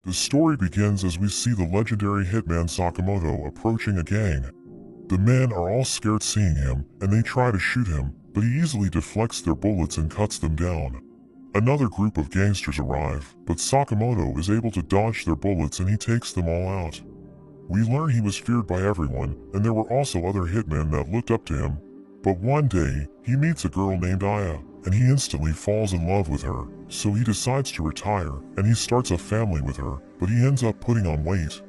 The story begins as we see the legendary Hitman Sakamoto approaching a gang. The men are all scared seeing him, and they try to shoot him, but he easily deflects their bullets and cuts them down. Another group of gangsters arrive, but Sakamoto is able to dodge their bullets and he takes them all out. We learn he was feared by everyone, and there were also other hitmen that looked up to him. But one day, he meets a girl named Aya, and he instantly falls in love with her, so he decides to retire, and he starts a family with her, but he ends up putting on weight.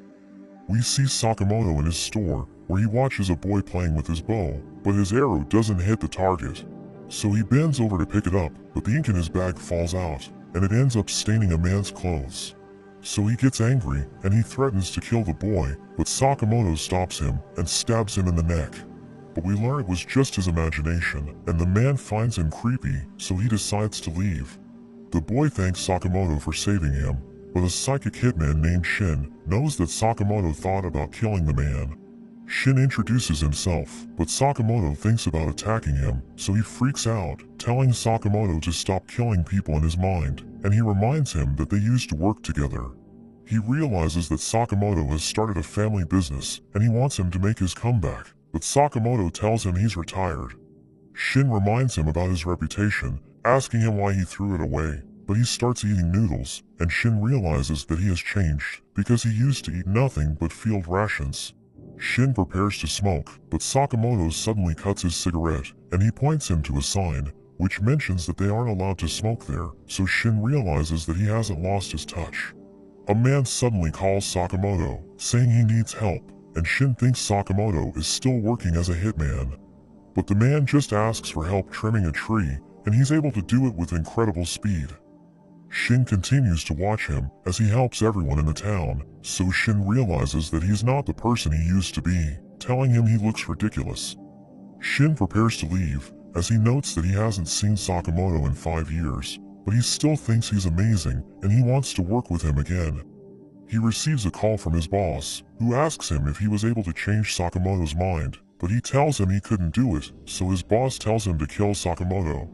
We see Sakamoto in his store, where he watches a boy playing with his bow, but his arrow doesn't hit the target. So he bends over to pick it up, but the ink in his bag falls out, and it ends up staining a man's clothes. So he gets angry, and he threatens to kill the boy, but Sakamoto stops him and stabs him in the neck. But we learn it was just his imagination, and the man finds him creepy, so he decides to leave. The boy thanks Sakamoto for saving him, but a psychic hitman named Shinn knows that Sakamoto thought about killing the man. Shinn introduces himself, but Sakamoto thinks about attacking him, so he freaks out, telling Sakamoto to stop killing people in his mind, and he reminds him that they used to work together. He realizes that Sakamoto has started a family business, and he wants him to make his comeback, but Sakamoto tells him he's retired. Shinn reminds him about his reputation, asking him why he threw it away, but he starts eating noodles, and Shinn realizes that he has changed, because he used to eat nothing but field rations. Shinn prepares to smoke, but Sakamoto suddenly cuts his cigarette, and he points him to a sign, which mentions that they aren't allowed to smoke there, so Shinn realizes that he hasn't lost his touch. A man suddenly calls Sakamoto, saying he needs help, and Shinn thinks Sakamoto is still working as a hitman. But the man just asks for help trimming a tree, and he's able to do it with incredible speed. Shinn continues to watch him as he helps everyone in the town, so Shinn realizes that he's not the person he used to be, telling him he looks ridiculous. Shinn prepares to leave, as he notes that he hasn't seen Sakamoto in 5 years, but he still thinks he's amazing and he wants to work with him again. He receives a call from his boss, who asks him if he was able to change Sakamoto's mind, but he tells him he couldn't do it, so his boss tells him to kill Sakamoto.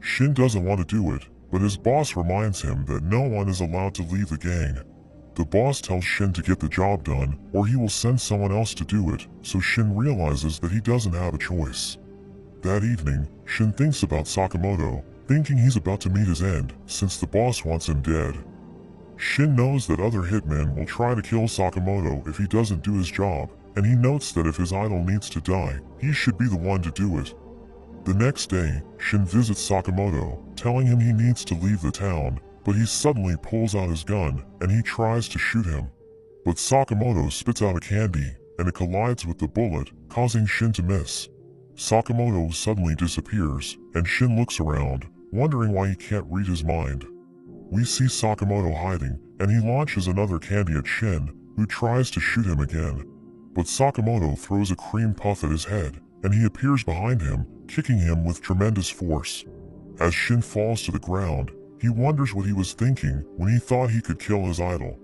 Shinn doesn't want to do it, but his boss reminds him that no one is allowed to leave the gang. The boss tells Shinn to get the job done, or he will send someone else to do it, so Shinn realizes that he doesn't have a choice. That evening, Shinn thinks about Sakamoto, thinking he's about to meet his end, since the boss wants him dead. Shinn knows that other hitmen will try to kill Sakamoto if he doesn't do his job, and he notes that if his idol needs to die, he should be the one to do it. The next day, Shinn visits Sakamoto, telling him he needs to leave the town, but he suddenly pulls out his gun, and he tries to shoot him. But Sakamoto spits out a candy, and it collides with the bullet, causing Shinn to miss. Sakamoto suddenly disappears, and Shinn looks around, wondering why he can't read his mind. We see Sakamoto hiding, and he launches another candy at Shinn, who tries to shoot him again. But Sakamoto throws a cream puff at his head, and he appears behind him, kicking him with tremendous force. As Shinn falls to the ground, he wonders what he was thinking when he thought he could kill his idol.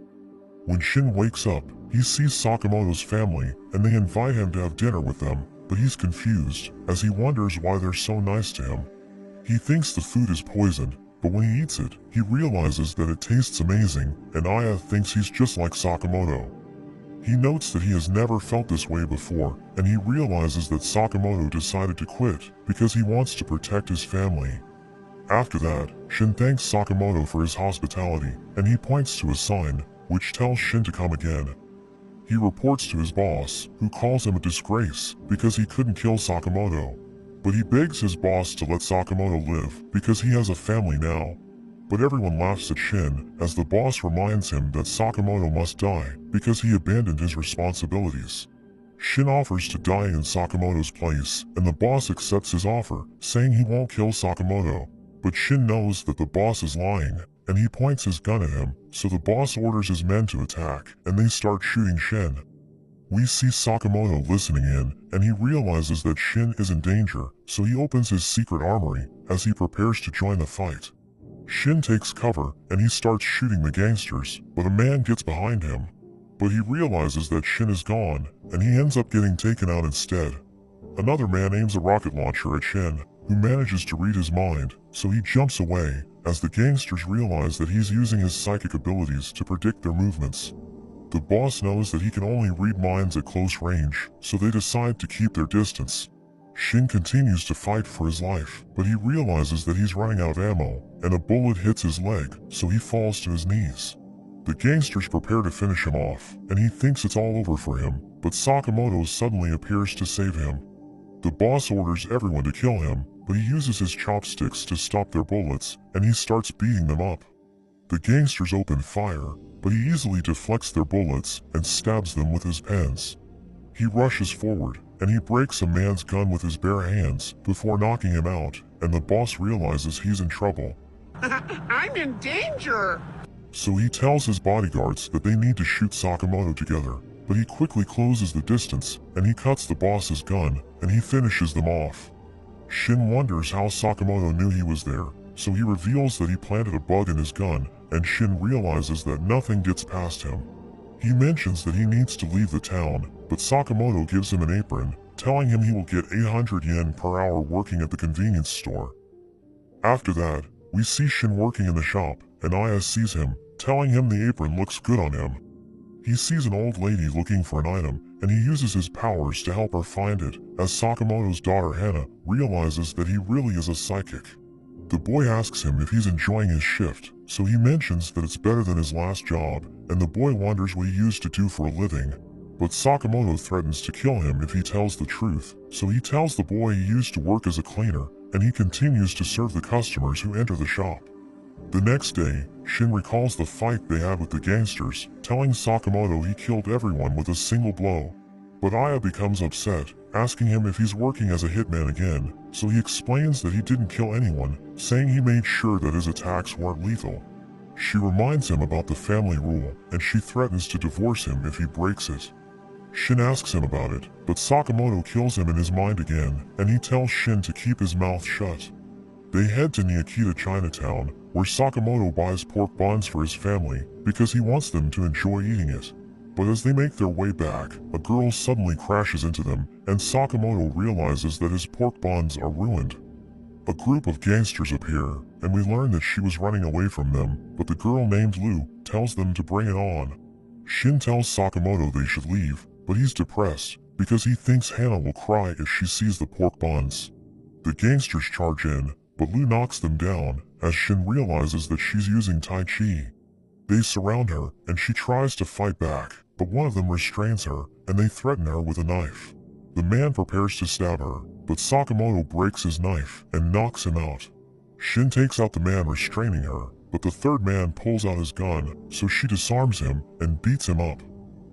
When Shinn wakes up, he sees Sakamoto's family, and they invite him to have dinner with them, but he's confused, as he wonders why they're so nice to him. He thinks the food is poisoned, but when he eats it, he realizes that it tastes amazing, and Aya thinks he's just like Sakamoto. He notes that he has never felt this way before, and he realizes that Sakamoto decided to quit because he wants to protect his family. After that, Shinn thanks Sakamoto for his hospitality, and he points to a sign, which tells Shinn to come again. He reports to his boss, who calls him a disgrace because he couldn't kill Sakamoto. But he begs his boss to let Sakamoto live because he has a family now. But everyone laughs at Shinn, as the boss reminds him that Sakamoto must die because he abandoned his responsibilities. Shinn offers to die in Sakamoto's place, and the boss accepts his offer, saying he won't kill Sakamoto. But Shinn knows that the boss is lying, and he points his gun at him, so the boss orders his men to attack, and they start shooting Shinn. We see Sakamoto listening in, and he realizes that Shinn is in danger, so he opens his secret armory as he prepares to join the fight. Shinn takes cover, and he starts shooting the gangsters, but a man gets behind him. But he realizes that Shinn is gone, and he ends up getting taken out instead. Another man aims a rocket launcher at Shinn, who manages to read his mind, so he jumps away, as the gangsters realize that he's using his psychic abilities to predict their movements. The boss knows that he can only read minds at close range, so they decide to keep their distance. Shinn continues to fight for his life, but he realizes that he's running out of ammo, and a bullet hits his leg, so he falls to his knees. The gangsters prepare to finish him off, and he thinks it's all over for him, but Sakamoto suddenly appears to save him. The boss orders everyone to kill him, but he uses his chopsticks to stop their bullets, and he starts beating them up. The gangsters open fire, but he easily deflects their bullets and stabs them with his pens. He rushes forward, and he breaks a man's gun with his bare hands before knocking him out, and the boss realizes he's in trouble. I'm in danger! So he tells his bodyguards that they need to shoot Sakamoto together, but he quickly closes the distance, and he cuts the boss's gun, and he finishes them off. Shinn wonders how Sakamoto knew he was there, so he reveals that he planted a bug in his gun, and Shinn realizes that nothing gets past him. He mentions that he needs to leave the town, but Sakamoto gives him an apron, telling him he will get 800 yen per hour working at the convenience store. After that, we see Shinn working in the shop, and Aya sees him, telling him the apron looks good on him. He sees an old lady looking for an item, and he uses his powers to help her find it, as Sakamoto's daughter Hana realizes that he really is a psychic. The boy asks him if he's enjoying his shift, so he mentions that it's better than his last job, and the boy wonders what he used to do for a living. But Sakamoto threatens to kill him if he tells the truth, so he tells the boy he used to work as a cleaner, and he continues to serve the customers who enter the shop. The next day, Shinn recalls the fight they had with the gangsters, telling Sakamoto he killed everyone with a single blow. But Aya becomes upset, asking him if he's working as a hitman again, so he explains that he didn't kill anyone, saying he made sure that his attacks weren't lethal. She reminds him about the family rule, and she threatens to divorce him if he breaks it. Shinn asks him about it, but Sakamoto kills him in his mind again, and he tells Shinn to keep his mouth shut. They head to Nyakita Chinatown, where Sakamoto buys pork buns for his family, because he wants them to enjoy eating it. But as they make their way back, a girl suddenly crashes into them, and Sakamoto realizes that his pork buns are ruined. A group of gangsters appear, and we learn that she was running away from them, but the girl named Lu tells them to bring it on. Shinn tells Sakamoto they should leave, but he's depressed, because he thinks Hana will cry if she sees the pork buns. The gangsters charge in, but Lu knocks them down, as Shinn realizes that she's using Tai Chi. They surround her, and she tries to fight back, but one of them restrains her, and they threaten her with a knife. The man prepares to stab her, but Sakamoto breaks his knife and knocks him out. Shinn takes out the man restraining her, but the third man pulls out his gun, so she disarms him and beats him up.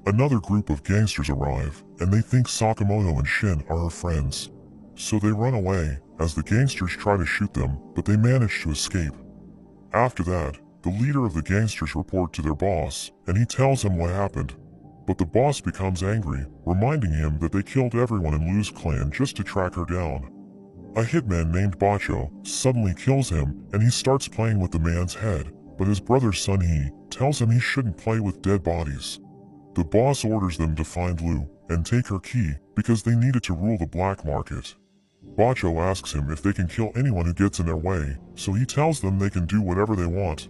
Another group of gangsters arrive, and they think Sakamoto and Shinn are her friends. So they run away, as the gangsters try to shoot them, but they manage to escape. After that, the leader of the gangsters report to their boss, and he tells him what happened. But the boss becomes angry, reminding him that they killed everyone in Lu's clan just to track her down. A hitman named Bacho suddenly kills him, and he starts playing with the man's head, but his brother Sunhee tells him he shouldn't play with dead bodies. The boss orders them to find Lu and take her key, because they need it to rule the black market. Bacho asks him if they can kill anyone who gets in their way, so he tells them they can do whatever they want.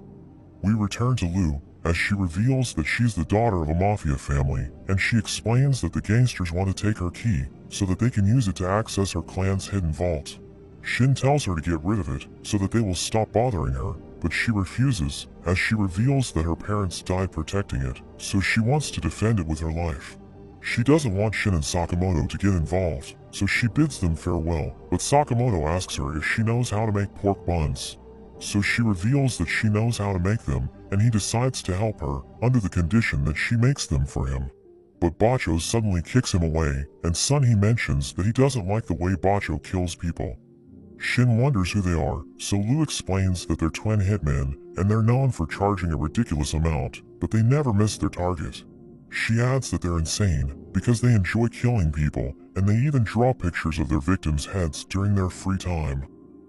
We return to Lu, as she reveals that she's the daughter of a mafia family, and she explains that the gangsters want to take her key, so that they can use it to access her clan's hidden vault. Shinn tells her to get rid of it, so that they will stop bothering her, but she refuses, as she reveals that her parents died protecting it, so she wants to defend it with her life. She doesn't want Shinn and Sakamoto to get involved, so she bids them farewell, but Sakamoto asks her if she knows how to make pork buns. So she reveals that she knows how to make them, and he decides to help her, under the condition that she makes them for him. But Bacho suddenly kicks him away, and Sunhee mentions that he doesn't like the way Bacho kills people. Shinn wonders who they are, so Lu explains that they're twin hitmen, and they're known for charging a ridiculous amount, but they never miss their target. She adds that they're insane, because they enjoy killing people, and they even draw pictures of their victims' heads during their free time.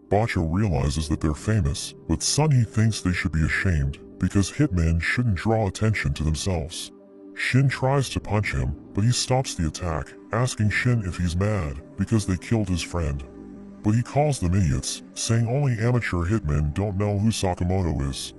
Bacho realizes that they're famous, but Sunhee thinks they should be ashamed, because hitmen shouldn't draw attention to themselves. Shinn tries to punch him, but he stops the attack, asking Shinn if he's mad, because they killed his friend. but he calls them idiots, saying only amateur hitmen don't know who Sakamoto is.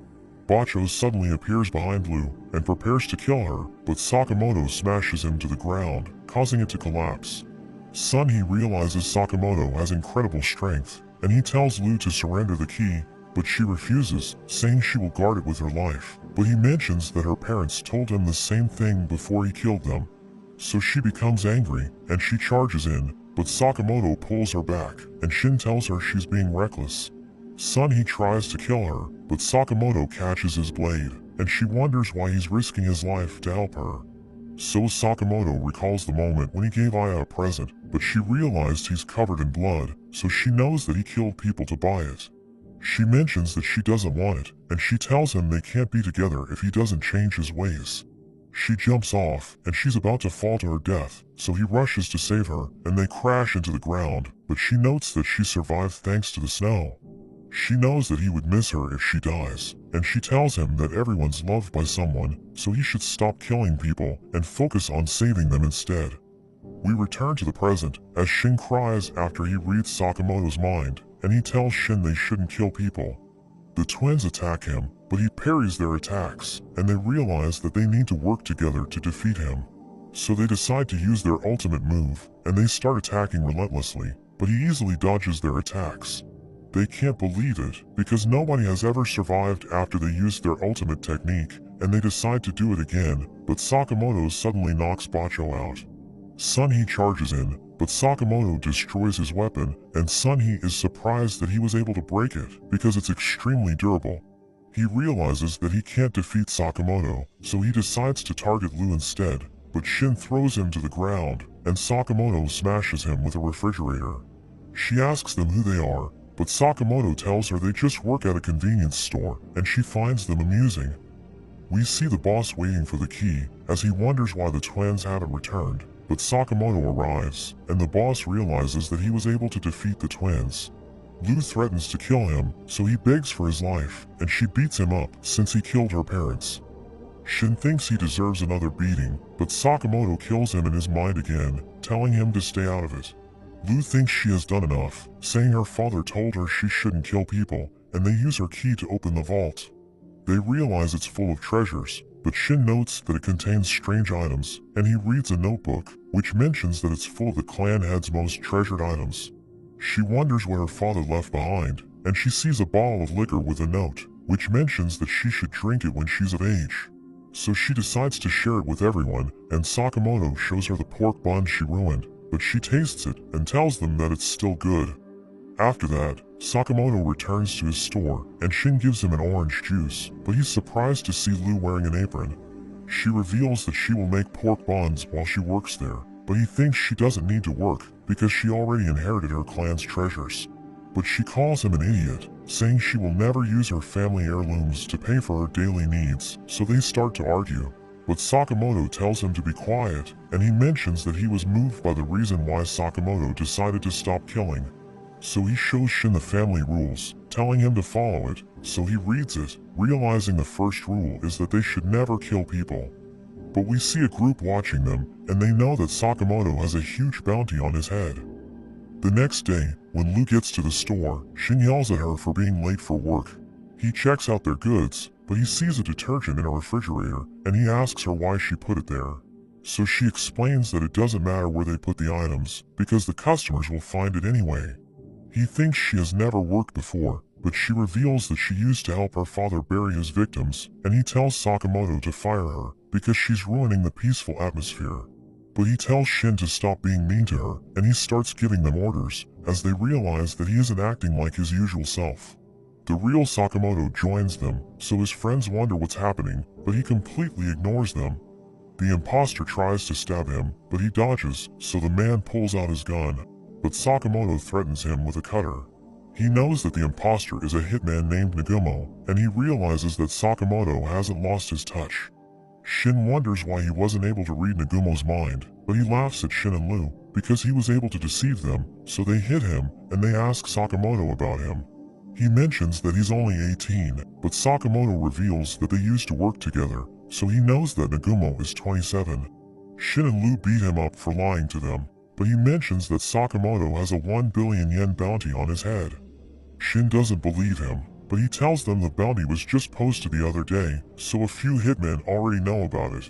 Bacho suddenly appears behind Lu and prepares to kill her, but Sakamoto smashes him to the ground, causing it to collapse. He realizes Sakamoto has incredible strength, and he tells Lu to surrender the key, but she refuses, saying she will guard it with her life. But he mentions that her parents told him the same thing before he killed them. So she becomes angry, and she charges in, but Sakamoto pulls her back, and Shinn tells her she's being reckless. He tries to kill her, but Sakamoto catches his blade, and she wonders why he's risking his life to help her. So Sakamoto recalls the moment when he gave Aya a present, but she realized he's covered in blood, so she knows that he killed people to buy it. She mentions that she doesn't want it, and she tells him they can't be together if he doesn't change his ways. She jumps off, and she's about to fall to her death, so he rushes to save her, and they crash into the ground, but she notes that she survived thanks to the snow. She knows that he would miss her if she dies, and she tells him that everyone's loved by someone, so he should stop killing people and focus on saving them instead. We return to the present, as Shinn cries after he reads Sakamoto's mind, and he tells Shinn they shouldn't kill people. The twins attack him, but he parries their attacks, and they realize that they need to work together to defeat him. So they decide to use their ultimate move, and they start attacking relentlessly, but he easily dodges their attacks. They can't believe it, because nobody has ever survived after they used their ultimate technique, and they decide to do it again, but Sakamoto suddenly knocks Bacho out. He charges in, but Sakamoto destroys his weapon, and Sunhee is surprised that he was able to break it, because it's extremely durable. He realizes that he can't defeat Sakamoto, so he decides to target Lu instead, but Shinn throws him to the ground, and Sakamoto smashes him with a refrigerator. She asks them who they are, but Sakamoto tells her they just work at a convenience store, and she finds them amusing. We see the boss waiting for the key, as he wonders why the twins haven't returned, but Sakamoto arrives, and the boss realizes that he was able to defeat the twins. Lu threatens to kill him, so he begs for his life, and she beats him up since he killed her parents. Shinn thinks he deserves another beating, but Sakamoto kills him in his mind again, telling him to stay out of it. Lu thinks she has done enough, saying her father told her she shouldn't kill people, and they use her key to open the vault. They realize it's full of treasures, but Shinn notes that it contains strange items, and he reads a notebook, which mentions that it's full of the clan head's most treasured items. She wonders what her father left behind, and she sees a bottle of liquor with a note, which mentions that she should drink it when she's of age. So she decides to share it with everyone, and Sakamoto shows her the pork bun she ruined, but she tastes it and tells them that it's still good. After that, Sakamoto returns to his store, and Shinn gives him an orange juice, but he's surprised to see Lu wearing an apron. She reveals that she will make pork buns while she works there, but he thinks she doesn't need to work because she already inherited her clan's treasures. But she calls him an idiot, saying she will never use her family heirlooms to pay for her daily needs, so they start to argue. But Sakamoto tells him to be quiet, and he mentions that he was moved by the reason why Sakamoto decided to stop killing. So he shows Shinn the family rules, telling him to follow it, so he reads it, realizing the first rule is that they should never kill people. But we see a group watching them, and they know that Sakamoto has a huge bounty on his head. The next day, when Lu gets to the store, Shinn yells at her for being late for work. He checks out their goods, but he sees a detergent in a refrigerator, and he asks her why she put it there. So she explains that it doesn't matter where they put the items, because the customers will find it anyway. He thinks she has never worked before, but she reveals that she used to help her father bury his victims, and he tells Sakamoto to fire her, because she's ruining the peaceful atmosphere. But he tells Shinn to stop being mean to her, and he starts giving them orders, as they realize that he isn't acting like his usual self. The real Sakamoto joins them, so his friends wonder what's happening, but he completely ignores them. The imposter tries to stab him, but he dodges, so the man pulls out his gun. But Sakamoto threatens him with a cutter. He knows that the imposter is a hitman named Nagumo, and he realizes that Sakamoto hasn't lost his touch. Shinn wonders why he wasn't able to read Nagumo's mind, but he laughs at Shinn and Lu, because he was able to deceive them, so they hit him, and they ask Sakamoto about him. He mentions that he's only 18, but Sakamoto reveals that they used to work together, so he knows that Nagumo is 27. Shinn and Lu beat him up for lying to them, but he mentions that Sakamoto has a 1 billion yen bounty on his head. Shinn doesn't believe him, but he tells them the bounty was just posted the other day, so a few hitmen already know about it.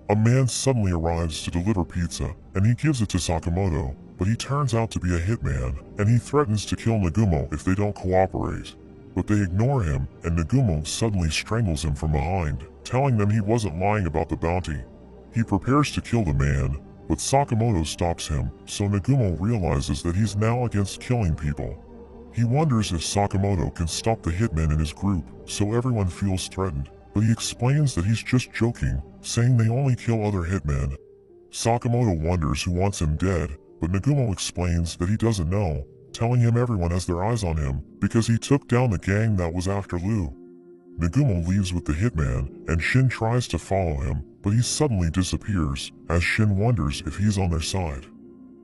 A man suddenly arrives to deliver pizza, and he gives it to Sakamoto, but he turns out to be a hitman, and he threatens to kill Nagumo if they don't cooperate. But they ignore him, and Nagumo suddenly strangles him from behind, telling them he wasn't lying about the bounty. He prepares to kill the man, but Sakamoto stops him, so Nagumo realizes that he's now against killing people. He wonders if Sakamoto can stop the hitmen in his group, so everyone feels threatened, but he explains that he's just joking, saying they only kill other hitmen. Sakamoto wonders who wants him dead, but Nagumo explains that he doesn't know, telling him everyone has their eyes on him because he took down the gang that was after Liu. Nagumo leaves with the hitman, and Shinn tries to follow him, but he suddenly disappears, as Shinn wonders if he's on their side.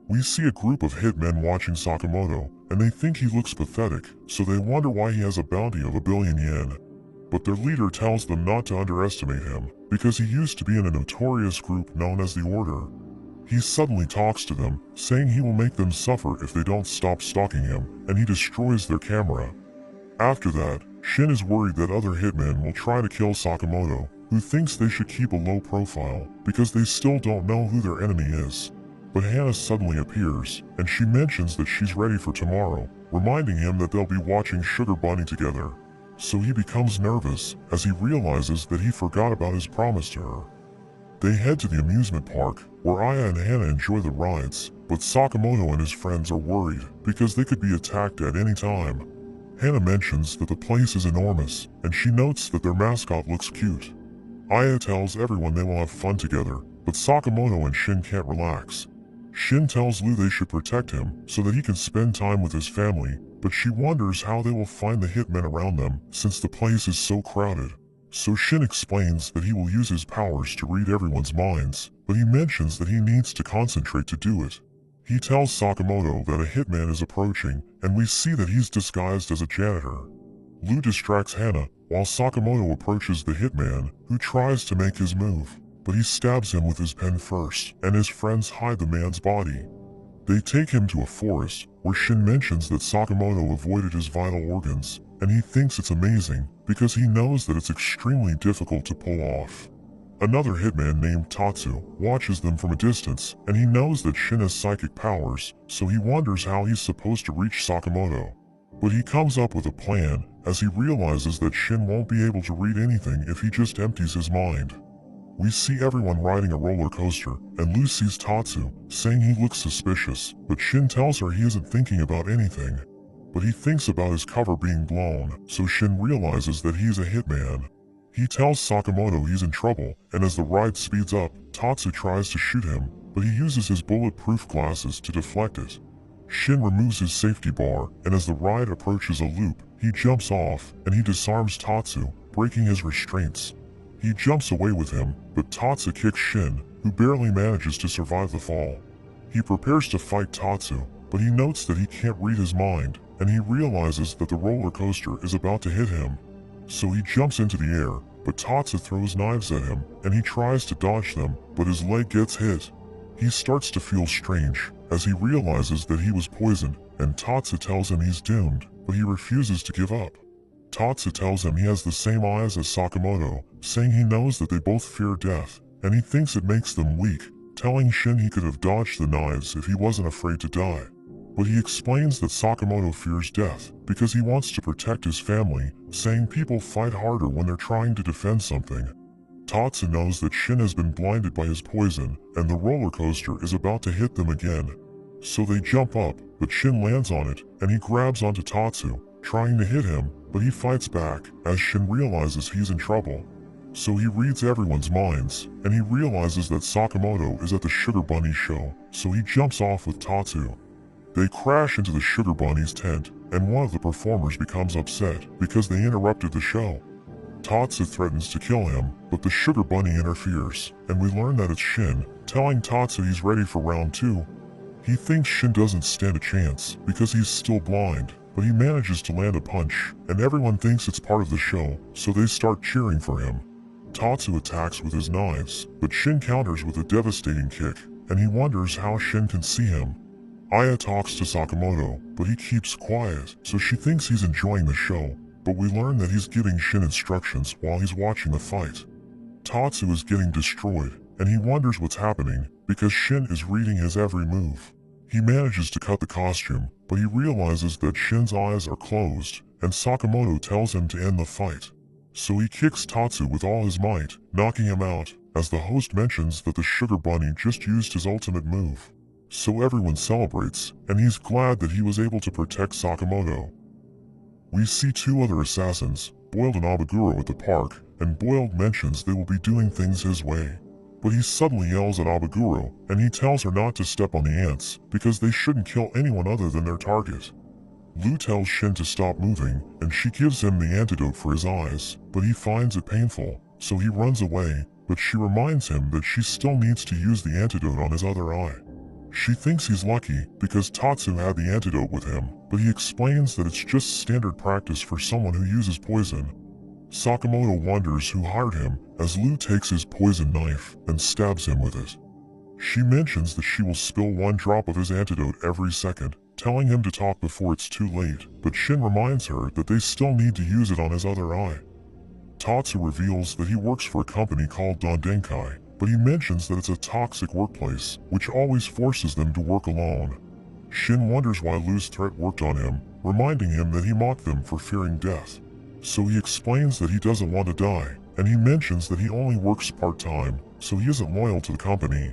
We see a group of hitmen watching Sakamoto, and they think he looks pathetic, so they wonder why he has a bounty of 1 billion yen. But their leader tells them not to underestimate him, because he used to be in a notorious group known as the Order. He suddenly talks to them, saying he will make them suffer if they don't stop stalking him, and he destroys their camera. After that, Shinn is worried that other hitmen will try to kill Sakamoto, who thinks they should keep a low profile, because they still don't know who their enemy is. But Hannah suddenly appears, and she mentions that she's ready for tomorrow, reminding him that they'll be watching Sugar Bunny together. So he becomes nervous, as he realizes that he forgot about his promise to her. They head to the amusement park, where Aya and Hannah enjoy the rides, but Sakamoto and his friends are worried, because they could be attacked at any time. Hannah mentions that the place is enormous, and she notes that their mascot looks cute. Aya tells everyone they will have fun together, but Sakamoto and Shinn can't relax. Shinn tells Liu they should protect him so that he can spend time with his family, but she wonders how they will find the hitmen around them since the place is so crowded. So Shinn explains that he will use his powers to read everyone's minds, but he mentions that he needs to concentrate to do it. He tells Sakamoto that a hitman is approaching, and we see that he's disguised as a janitor. Liu distracts Hannah while Sakamoto approaches the hitman, who tries to make his move, but he stabs him with his pen first, and his friends hide the man's body. They take him to a forest, where Shinn mentions that Sakamoto avoided his vital organs, and he thinks it's amazing because he knows that it's extremely difficult to pull off. Another hitman named Tatsu watches them from a distance, and he knows that Shinn has psychic powers, so he wonders how he's supposed to reach Sakamoto. But he comes up with a plan, as he realizes that Shinn won't be able to read anything if he just empties his mind. We see everyone riding a roller coaster, and Liu sees Tatsu, saying he looks suspicious, but Shinn tells her he isn't thinking about anything. But he thinks about his cover being blown, so Shinn realizes that he's a hitman. He tells Sakamoto he's in trouble, and as the ride speeds up, Tatsu tries to shoot him, but he uses his bulletproof glasses to deflect it. Shinn removes his safety bar, and as the ride approaches a loop, he jumps off, and he disarms Tatsu, breaking his restraints. He jumps away with him, but Tatsu kicks Shinn, who barely manages to survive the fall. He prepares to fight Tatsu, but he notes that he can't read his mind, and he realizes that the roller coaster is about to hit him. So he jumps into the air, but Tatsu throws knives at him, and he tries to dodge them, but his leg gets hit. He starts to feel strange, as he realizes that he was poisoned, and Tatsu tells him he's doomed, but he refuses to give up. Tatsu tells him he has the same eyes as Sakamoto, saying he knows that they both fear death, and he thinks it makes them weak, telling Shinn he could have dodged the knives if he wasn't afraid to die. But he explains that Sakamoto fears death because he wants to protect his family, saying people fight harder when they're trying to defend something. Tatsu knows that Shinn has been blinded by his poison, and the roller coaster is about to hit them again. So they jump up, but Shinn lands on it, and he grabs onto Tatsu, trying to hit him, but he fights back, as Shinn realizes he's in trouble. So he reads everyone's minds, and he realizes that Sakamoto is at the Sugar Bunny show, so he jumps off with Tatsu. They crash into the Sugar Bunny's tent, and one of the performers becomes upset because they interrupted the show. Tatsu threatens to kill him, but the Sugar Bunny interferes, and we learn that it's Shinn, telling Tatsu he's ready for round 2. He thinks Shinn doesn't stand a chance because he's still blind, but he manages to land a punch, and everyone thinks it's part of the show, so they start cheering for him. Tatsu attacks with his knives, but Shinn counters with a devastating kick, and he wonders how Shinn can see him. Aya talks to Sakamoto, but he keeps quiet, so she thinks he's enjoying the show, but we learn that he's giving Shinn instructions while he's watching the fight. Tatsu is getting destroyed, and he wonders what's happening because Shinn is reading his every move. He manages to cut the costume, but he realizes that Shinn's eyes are closed, and Sakamoto tells him to end the fight. So he kicks Tatsu with all his might, knocking him out, as the host mentions that the Sugar Bunny just used his ultimate move. So everyone celebrates, and he's glad that he was able to protect Sakamoto. We see two other assassins, Boiled and Abaguro, at the park, and Boiled mentions they will be doing things his way. But he suddenly yells at Abaguro, and he tells her not to step on the ants, because they shouldn't kill anyone other than their target. Lu tells Shinn to stop moving, and she gives him the antidote for his eyes, but he finds it painful, so he runs away, but she reminds him that she still needs to use the antidote on his other eye. She thinks he's lucky because Tatsu had the antidote with him, but he explains that it's just standard practice for someone who uses poison. Sakamoto wonders who hired him as Lu takes his poison knife and stabs him with it. She mentions that she will spill 1 drop of his antidote every second, telling him to talk before it's too late, but Shinn reminds her that they still need to use it on his other eye. Tatsu reveals that he works for a company called Dondenkai, but he mentions that it's a toxic workplace, which always forces them to work alone. Shinn wonders why Lu's threat worked on him, reminding him that he mocked them for fearing death. So he explains that he doesn't want to die, and he mentions that he only works part-time, so he isn't loyal to the company.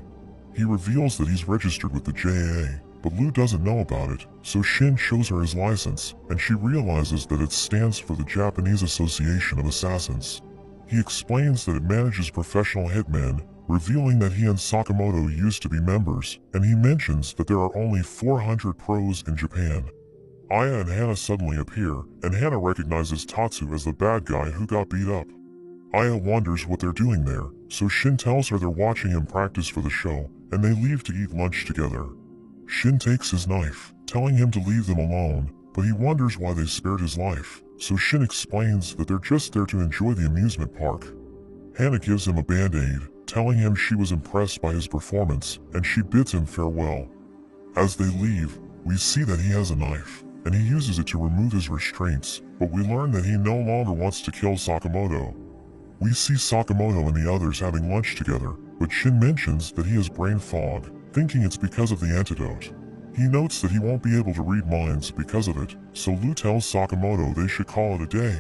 He reveals that he's registered with the JAA, but Lu doesn't know about it, so Shinn shows her his license, and she realizes that it stands for the Japanese Association of Assassins. He explains that it manages professional hitmen, revealing that he and Sakamoto used to be members, and he mentions that there are only 400 pros in Japan. Aya and Hana suddenly appear, and Hana recognizes Tatsu as the bad guy who got beat up. Aya wonders what they're doing there, so Shinn tells her they're watching him practice for the show, and they leave to eat lunch together. Shinn takes his knife, telling him to leave them alone, but he wonders why they spared his life, so Shinn explains that they're just there to enjoy the amusement park. Hana gives him a band-aid, telling him she was impressed by his performance, and she bids him farewell. As they leave, we see that he has a knife, and he uses it to remove his restraints, but we learn that he no longer wants to kill Sakamoto. We see Sakamoto and the others having lunch together, but Shinn mentions that he has brain fog, thinking it's because of the antidote. He notes that he won't be able to read minds because of it, so Lu tells Sakamoto they should call it a day.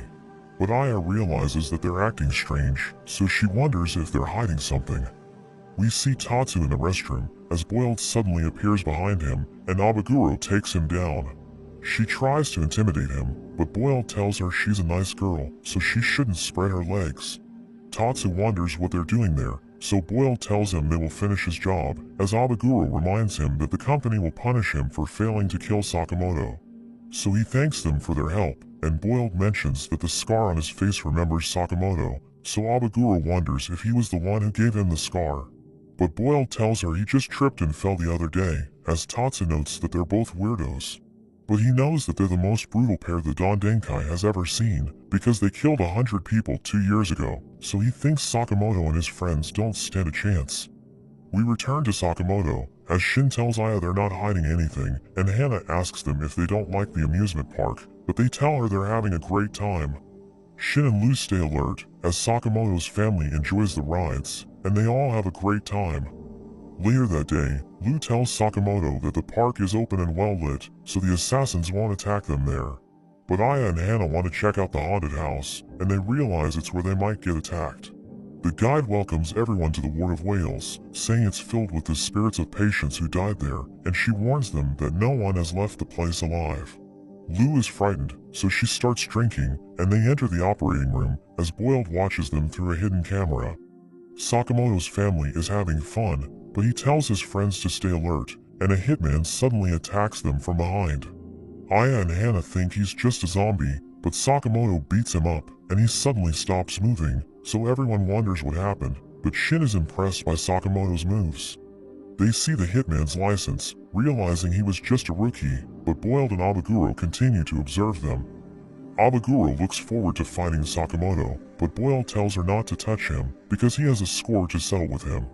But Aya realizes that they're acting strange, so she wonders if they're hiding something. We see Tatsu in the restroom, as Boiled suddenly appears behind him, and Abaguro takes him down. She tries to intimidate him, but Boiled tells her she's a nice girl, so she shouldn't spread her legs. Tatsu wonders what they're doing there, so Boiled tells him they will finish his job, as Abaguro reminds him that the company will punish him for failing to kill Sakamoto. So he thanks them for their help, and Boiled mentions that the scar on his face remembers Sakamoto, so Abaguro wonders if he was the one who gave him the scar. But Boiled tells her he just tripped and fell the other day, as Tatsu notes that they're both weirdos. But he knows that they're the most brutal pair the Dondenkai has ever seen, because they killed 100 people 2 years ago, so he thinks Sakamoto and his friends don't stand a chance. We return to Sakamoto, as Shinn tells Aya they're not hiding anything, and Hana asks them if they don't like the amusement park, but they tell her they're having a great time. Shinn and Lu stay alert, as Sakamoto's family enjoys the rides, and they all have a great time. Later that day, Lu tells Sakamoto that the park is open and well lit, so the assassins won't attack them there. But Aya and Hana want to check out the haunted house, and they realize it's where they might get attacked. The guide welcomes everyone to the Ward of Whales, saying it's filled with the spirits of patients who died there, and she warns them that no one has left the place alive. Lu is frightened, so she starts drinking, and they enter the operating room, as Boiled watches them through a hidden camera. Sakamoto's family is having fun, but he tells his friends to stay alert, and a hitman suddenly attacks them from behind. Aya and Hana think he's just a zombie, but Sakamoto beats him up, and he suddenly stops moving, so everyone wonders what happened, but Shinn is impressed by Sakamoto's moves. They see the hitman's license, realizing he was just a rookie, but Boiled and Abaguro continue to observe them. Abaguro looks forward to fighting Sakamoto, but Boiled tells her not to touch him, because he has a score to settle with him.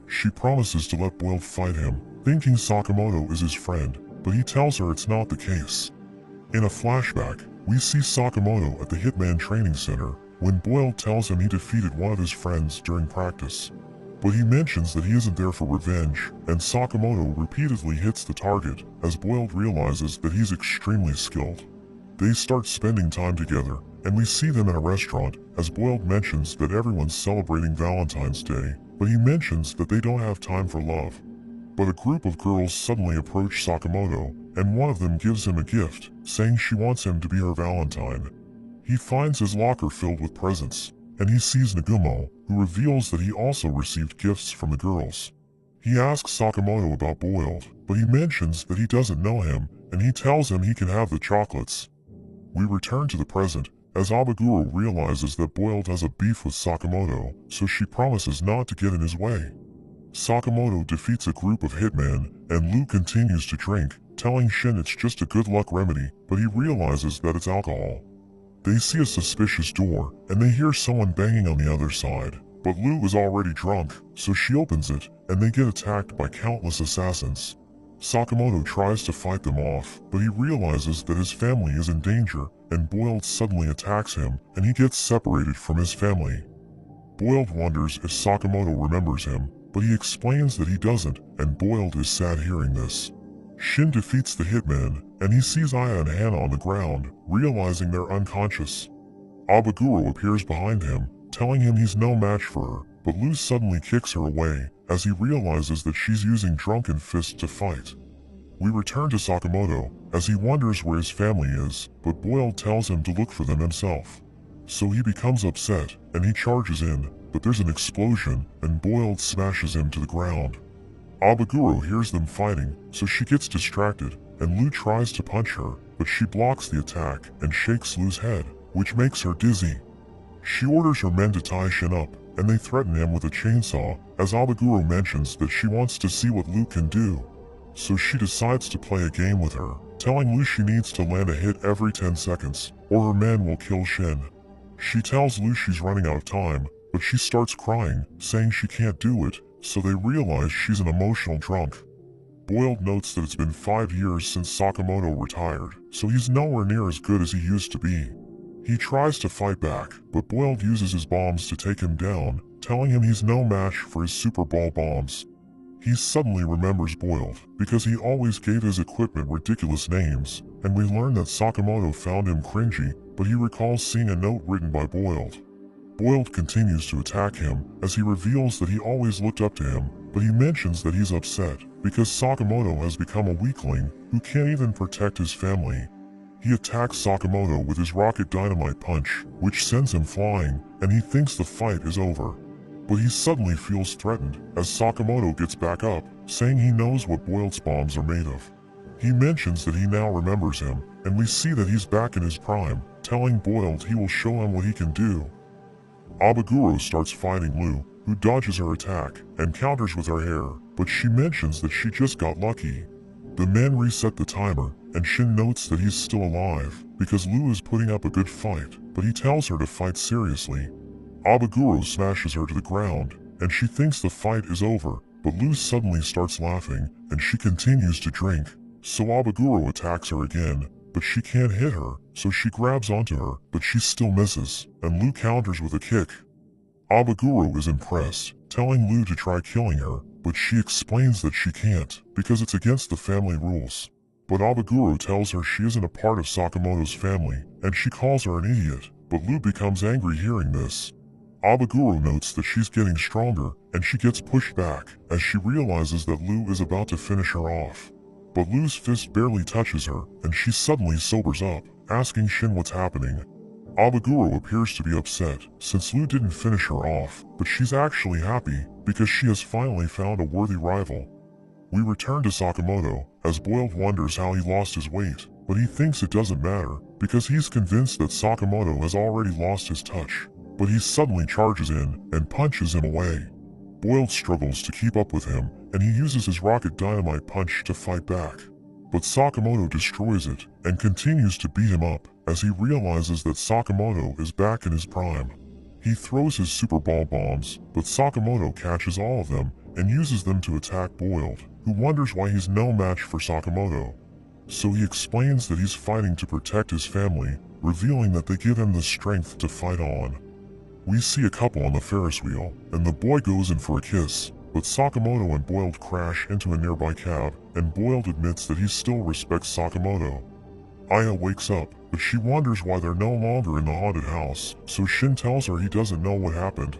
She promises to let Boiled fight him, thinking Sakamoto is his friend, but he tells her it's not the case. In a flashback, we see Sakamoto at the Hitman training center when Boiled tells him he defeated one of his friends during practice. But he mentions that he isn't there for revenge, and Sakamoto repeatedly hits the target as Boiled realizes that he's extremely skilled. They start spending time together, and we see them in a restaurant as Boiled mentions that everyone's celebrating Valentine's Day, but he mentions that they don't have time for love. But a group of girls suddenly approach Sakamoto, and one of them gives him a gift, saying she wants him to be her Valentine. He finds his locker filled with presents, and he sees Nagumo, who reveals that he also received gifts from the girls. He asks Sakamoto about Boiled, but he mentions that he doesn't know him, and he tells him he can have the chocolates. We return to the present, as Abaguro realizes that Boiled has a beef with Sakamoto, so she promises not to get in his way. Sakamoto defeats a group of hitmen, and Lou continues to drink, telling Shinn it's just a good luck remedy, but he realizes that it's alcohol. They see a suspicious door, and they hear someone banging on the other side, but Lou is already drunk, so she opens it, and they get attacked by countless assassins. Sakamoto tries to fight them off, but he realizes that his family is in danger, and Boiled suddenly attacks him, and he gets separated from his family. Boiled wonders if Sakamoto remembers him, but he explains that he doesn't, and Boiled is sad hearing this. Shinn defeats the hitman, and he sees Aya and Hana on the ground, realizing they're unconscious. Abaguro appears behind him, telling him he's no match for her, but Lou suddenly kicks her away, as he realizes that she's using drunken fists to fight. We return to Sakamoto, as he wonders where his family is, but Boiled tells him to look for them himself. So he becomes upset, and he charges in, but there's an explosion, and Boiled smashes him to the ground. Abaguro hears them fighting, so she gets distracted, and Lou tries to punch her, but she blocks the attack and shakes Lou's head, which makes her dizzy. She orders her men to tie Shinn up, and they threaten him with a chainsaw, as Abaguro mentions that she wants to see what Lou can do. So she decides to play a game with her, telling Lou she needs to land a hit every 10 seconds, or her men will kill Shinn. She tells Lou she's running out of time, but she starts crying, saying she can't do it, so they realize she's an emotional drunk. Boiled notes that it's been 5 years since Sakamoto retired, so he's nowhere near as good as he used to be. He tries to fight back, but Boiled uses his bombs to take him down, telling him he's no match for his Super Ball bombs. He suddenly remembers Boiled, because he always gave his equipment ridiculous names, and we learn that Sakamoto found him cringy, but he recalls seeing a note written by Boiled. Boiled continues to attack him, as he reveals that he always looked up to him, but he mentions that he's upset, because Sakamoto has become a weakling, who can't even protect his family. He attacks Sakamoto with his rocket dynamite punch, which sends him flying, and he thinks the fight is over. But he suddenly feels threatened, as Sakamoto gets back up, saying he knows what Boiled's bombs are made of. He mentions that he now remembers him, and we see that he's back in his prime, telling Boiled he will show him what he can do. Abaguro starts fighting Lou, who dodges her attack, and counters with her hair, but she mentions that she just got lucky. The men reset the timer, and Shinn notes that he's still alive, because Lou is putting up a good fight, but he tells her to fight seriously. Abaguro smashes her to the ground, and she thinks the fight is over, but Lou suddenly starts laughing, and she continues to drink, so Abaguro attacks her again, but she can't hit her, so she grabs onto her, but she still misses, and Lou counters with a kick. Abaguro is impressed, telling Lou to try killing her, but she explains that she can't, because it's against the family rules. But Abaguro tells her she isn't a part of Sakamoto's family, and she calls her an idiot, but Lou becomes angry hearing this. Abaguro notes that she's getting stronger, and she gets pushed back, as she realizes that Lou is about to finish her off. But Lou's fist barely touches her, and she suddenly sobers up, asking Shinn what's happening. Abaguro appears to be upset, since Lou didn't finish her off, but she's actually happy, because she has finally found a worthy rival. We return to Sakamoto, as Boiled wonders how he lost his weight, but he thinks it doesn't matter, because he's convinced that Sakamoto has already lost his touch. But he suddenly charges in, and punches him away. Boiled struggles to keep up with him, and he uses his rocket dynamite punch to fight back. But Sakamoto destroys it, and continues to beat him up, as he realizes that Sakamoto is back in his prime. He throws his super ball bombs, but Sakamoto catches all of them and uses them to attack Boiled, who wonders why he's no match for Sakamoto. So he explains that he's fighting to protect his family, revealing that they give him the strength to fight on. We see a couple on the Ferris wheel, and the boy goes in for a kiss, but Sakamoto and Boiled crash into a nearby cab, and Boiled admits that he still respects Sakamoto. Aya wakes up, but she wonders why they're no longer in the haunted house, so Shinn tells her he doesn't know what happened.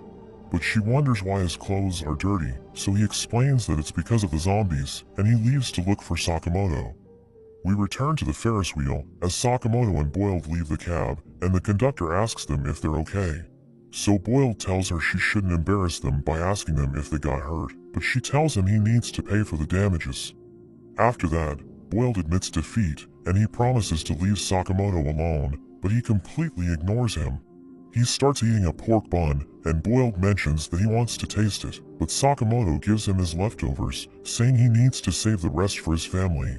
But she wonders why his clothes are dirty, so he explains that it's because of the zombies, and he leaves to look for Sakamoto. We return to the Ferris wheel as Sakamoto and Boiled leave the cab, and the conductor asks them if they're okay. So Boiled tells her she shouldn't embarrass them by asking them if they got hurt, but she tells him he needs to pay for the damages. After that, Boiled admits defeat, and he promises to leave Sakamoto alone, but he completely ignores him. He starts eating a pork bun, and Boiled mentions that he wants to taste it, but Sakamoto gives him his leftovers, saying he needs to save the rest for his family.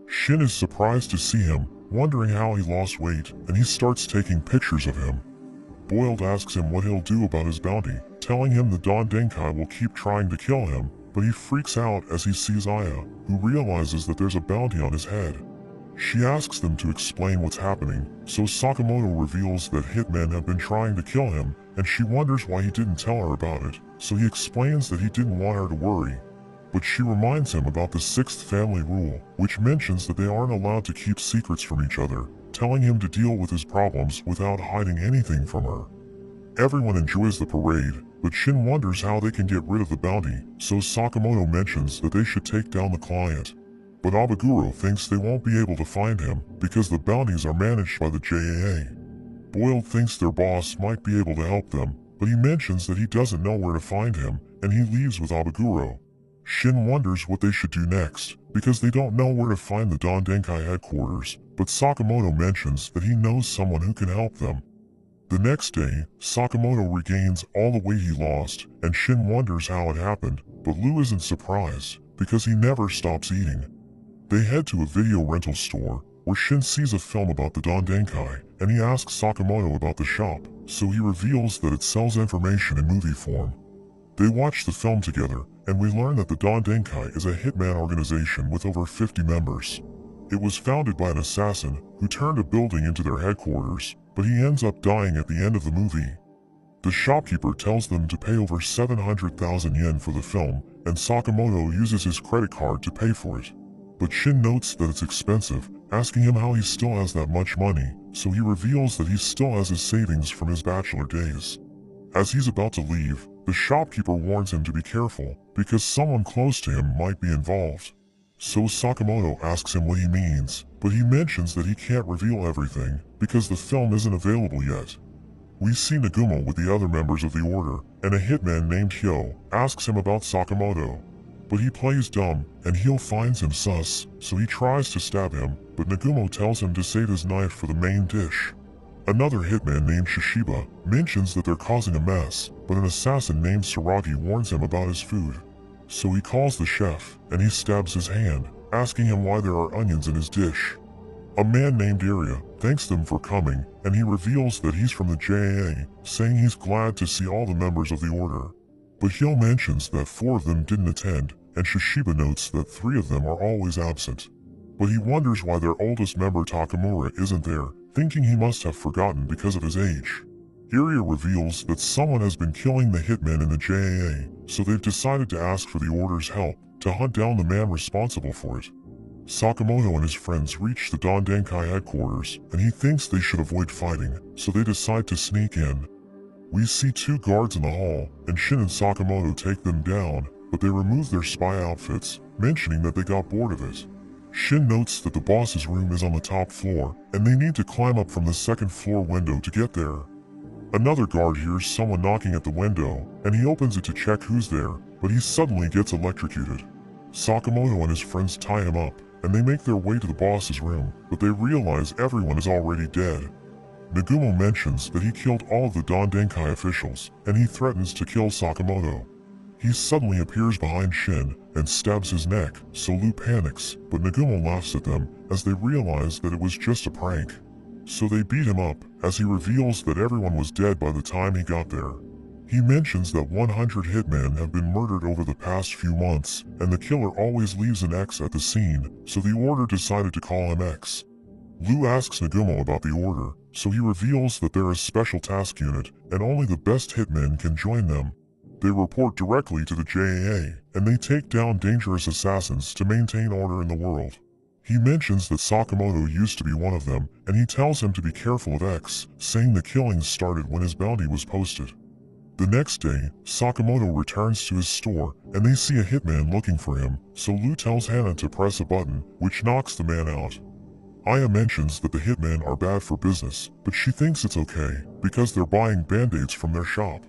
Shinn is surprised to see him, wondering how he lost weight, and he starts taking pictures of him. Boiled asks him what he'll do about his bounty, telling him the Don Denkai will keep trying to kill him, but he freaks out as he sees Aya, who realizes that there's a bounty on his head. She asks them to explain what's happening, so Sakamoto reveals that hitmen have been trying to kill him, and she wonders why he didn't tell her about it, so he explains that he didn't want her to worry. But she reminds him about the 6th family rule, which mentions that they aren't allowed to keep secrets from each other, telling him to deal with his problems without hiding anything from her. Everyone enjoys the parade, but Shinn wonders how they can get rid of the bounty, so Sakamoto mentions that they should take down the client. But Abaguro thinks they won't be able to find him because the bounties are managed by the JAA. Boiled thinks their boss might be able to help them, but he mentions that he doesn't know where to find him, and he leaves with Abaguro. Shinn wonders what they should do next, because they don't know where to find the Don Denkai headquarters, but Sakamoto mentions that he knows someone who can help them. The next day, Sakamoto regains all the weight he lost, and Shinn wonders how it happened, but Lou isn't surprised, because he never stops eating. They head to a video rental store, where Shinn sees a film about the Don Denkai, and he asks Sakamoto about the shop, so he reveals that it sells information in movie form. They watch the film together, and we learn that the Don Denkai is a hitman organization with over 50 members. It was founded by an assassin who turned a building into their headquarters, but he ends up dying at the end of the movie. The shopkeeper tells them to pay over 700,000 yen for the film, and Sakamoto uses his credit card to pay for it. But Shinn notes that it's expensive, asking him how he still has that much money, so he reveals that he still has his savings from his bachelor days. As he's about to leave, the shopkeeper warns him to be careful, because someone close to him might be involved. So Sakamoto asks him what he means, but he mentions that he can't reveal everything, because the film isn't available yet. We see Nagumo with the other members of the Order, and a hitman named Hyo asks him about Sakamoto. But he plays dumb, and Hyo finds him sus, so he tries to stab him, but Nagumo tells him to save his knife for the main dish. Another hitman named Shishiba mentions that they're causing a mess, but an assassin named Saragi warns him about his food. So he calls the chef, and he stabs his hand, asking him why there are onions in his dish. A man named Iria thanks them for coming, and he reveals that he's from the JAA, saying he's glad to see all the members of the Order. But Hyo mentions that 4 of them didn't attend, and Shishiba notes that 3 of them are always absent. But he wonders why their oldest member Takamura isn't there, thinking he must have forgotten because of his age. Iria reveals that someone has been killing the hitmen in the JAA, so they've decided to ask for the Order's help to hunt down the man responsible for it. Sakamoto and his friends reach the Don Denkai headquarters, and he thinks they should avoid fighting, so they decide to sneak in. We see 2 guards in the hall, and Shinn and Sakamoto take them down, but they remove their spy outfits, mentioning that they got bored of it. Shinn notes that the boss's room is on the top floor, and they need to climb up from the 2nd floor window to get there. Another guard hears someone knocking at the window, and he opens it to check who's there, but he suddenly gets electrocuted. Sakamoto and his friends tie him up, and they make their way to the boss's room, but they realize everyone is already dead. Nagumo mentions that he killed all of the Don Denkai officials, and he threatens to kill Sakamoto. He suddenly appears behind Shinn and stabs his neck, so Lou panics, but Nagumo laughs at them as they realize that it was just a prank. so they beat him up as he reveals that everyone was dead by the time he got there. He mentions that 100 hitmen have been murdered over the past few months, and the killer always leaves an X at the scene, so the Order decided to call him X. Lu asks Nagumo about the Order, so he reveals that they're a special task unit, and only the best hitmen can join them. They report directly to the JAA, and they take down dangerous assassins to maintain order in the world. He mentions that Sakamoto used to be one of them, and he tells him to be careful of X, saying the killings started when his bounty was posted. The next day, Sakamoto returns to his store, and they see a hitman looking for him, so Lu tells Hana to press a button, which knocks the man out. Aya mentions that the hitmen are bad for business, but she thinks it's okay, because they're buying band-aids from their shop.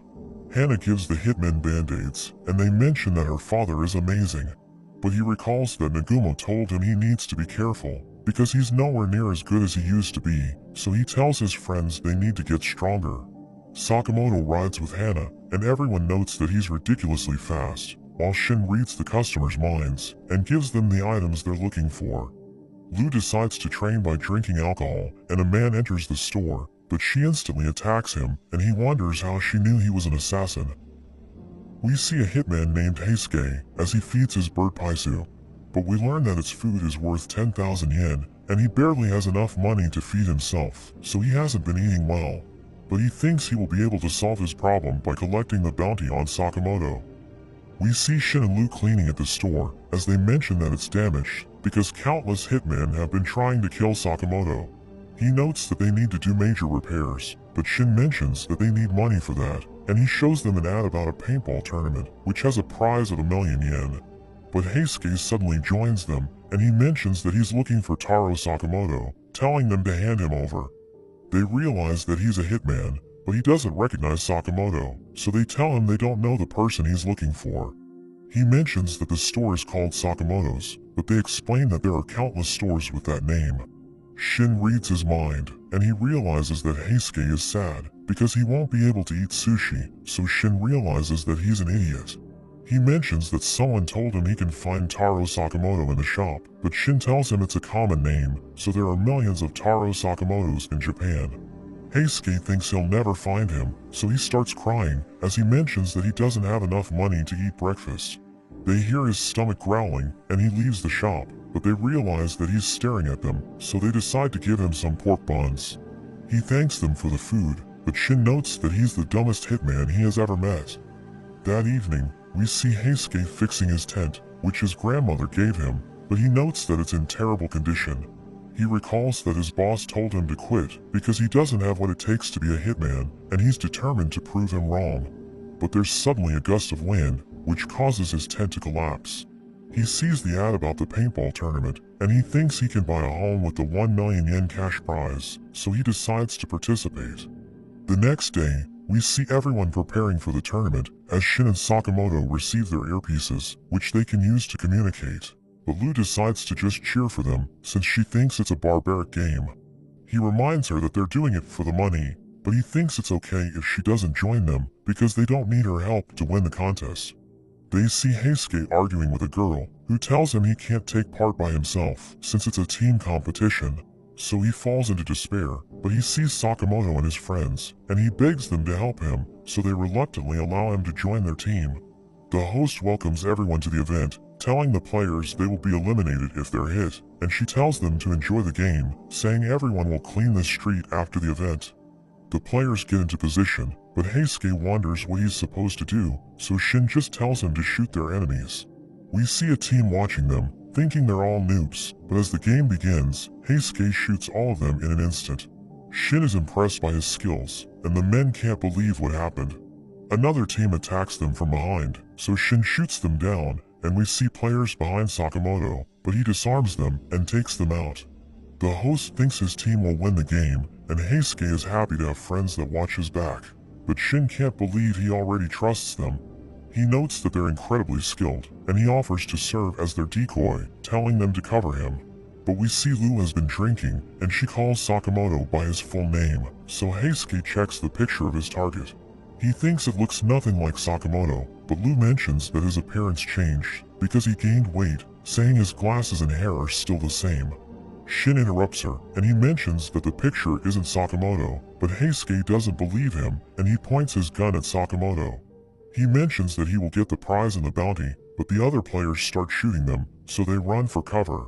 Hana gives the hitmen band-aids, and they mention that her father is amazing. But he recalls that Nagumo told him he needs to be careful, because he's nowhere near as good as he used to be, so he tells his friends they need to get stronger. Sakamoto rides with Hana, and everyone notes that he's ridiculously fast, while Shinn reads the customers' minds, and gives them the items they're looking for. Lu decides to train by drinking alcohol, and a man enters the store, but she instantly attacks him, and he wonders how she knew he was an assassin. We see a hitman named Heisuke as he feeds his bird Paisu, but we learn that its food is worth 10,000 yen, and he barely has enough money to feed himself, so he hasn't been eating well. But he thinks he will be able to solve his problem by collecting the bounty on Sakamoto. We see Shinn and Lu cleaning at the store, as they mention that it's damaged, because countless hitmen have been trying to kill Sakamoto. He notes that they need to do major repairs, but Shinn mentions that they need money for that, and he shows them an ad about a paintball tournament, which has a prize of 1,000,000 yen. But Heisuke suddenly joins them, and he mentions that he's looking for Taro Sakamoto, telling them to hand him over. They realize that he's a hitman, but he doesn't recognize Sakamoto, so they tell him they don't know the person he's looking for. He mentions that the store is called Sakamoto's, but they explain that there are countless stores with that name. Shinn reads his mind, and he realizes that Heisuke is sad, because he won't be able to eat sushi, so Shinn realizes that he's an idiot. He mentions that someone told him he can find Taro Sakamoto in the shop, but Shinn tells him it's a common name, so there are millions of Taro Sakamotos in Japan. Heisuke thinks he'll never find him, so he starts crying, as he mentions that he doesn't have enough money to eat breakfast. They hear his stomach growling, and he leaves the shop, but they realize that he's staring at them, so they decide to give him some pork buns. He thanks them for the food, but Shinn notes that he's the dumbest hitman he has ever met. That evening, we see Heisuke fixing his tent, which his grandmother gave him, but he notes that it's in terrible condition. He recalls that his boss told him to quit because he doesn't have what it takes to be a hitman, and he's determined to prove him wrong. But there's suddenly a gust of wind, which causes his tent to collapse. He sees the ad about the paintball tournament, and he thinks he can buy a home with the 1,000,000 yen cash prize, so he decides to participate. The next day, we see everyone preparing for the tournament, as Shinn and Sakamoto receive their earpieces, which they can use to communicate. But Lu decides to just cheer for them, since she thinks it's a barbaric game. He reminds her that they're doing it for the money, but he thinks it's okay if she doesn't join them, because they don't need her help to win the contest. They see Heisuke arguing with a girl, who tells him he can't take part by himself, since it's a team competition. So he falls into despair, but he sees Sakamoto and his friends, and he begs them to help him, so they reluctantly allow him to join their team. The host welcomes everyone to the event, telling the players they will be eliminated if they're hit, and she tells them to enjoy the game, saying everyone will clean the street after the event. The players get into position, but Heisuke wonders what he's supposed to do, so Shinn just tells him to shoot their enemies. We see a team watching them, thinking they're all noobs, but as the game begins, Heisuke shoots all of them in an instant. Shinn is impressed by his skills, and the men can't believe what happened. Another team attacks them from behind, so Shinn shoots them down, and we see players behind Sakamoto, but he disarms them and takes them out. The host thinks his team will win the game, and Heisuke is happy to have friends that watch his back. But Shinn can't believe he already trusts them. He notes that they're incredibly skilled, and he offers to serve as their decoy, telling them to cover him. But we see Lu has been drinking, and she calls Sakamoto by his full name, so Heisuke checks the picture of his target. He thinks it looks nothing like Sakamoto, but Lu mentions that his appearance changed, because he gained weight, saying his glasses and hair are still the same. Shinn interrupts her, and he mentions that the picture isn't Sakamoto, but Heisuke doesn't believe him, and he points his gun at Sakamoto. He mentions that he will get the prize and the bounty, but the other players start shooting them, so they run for cover.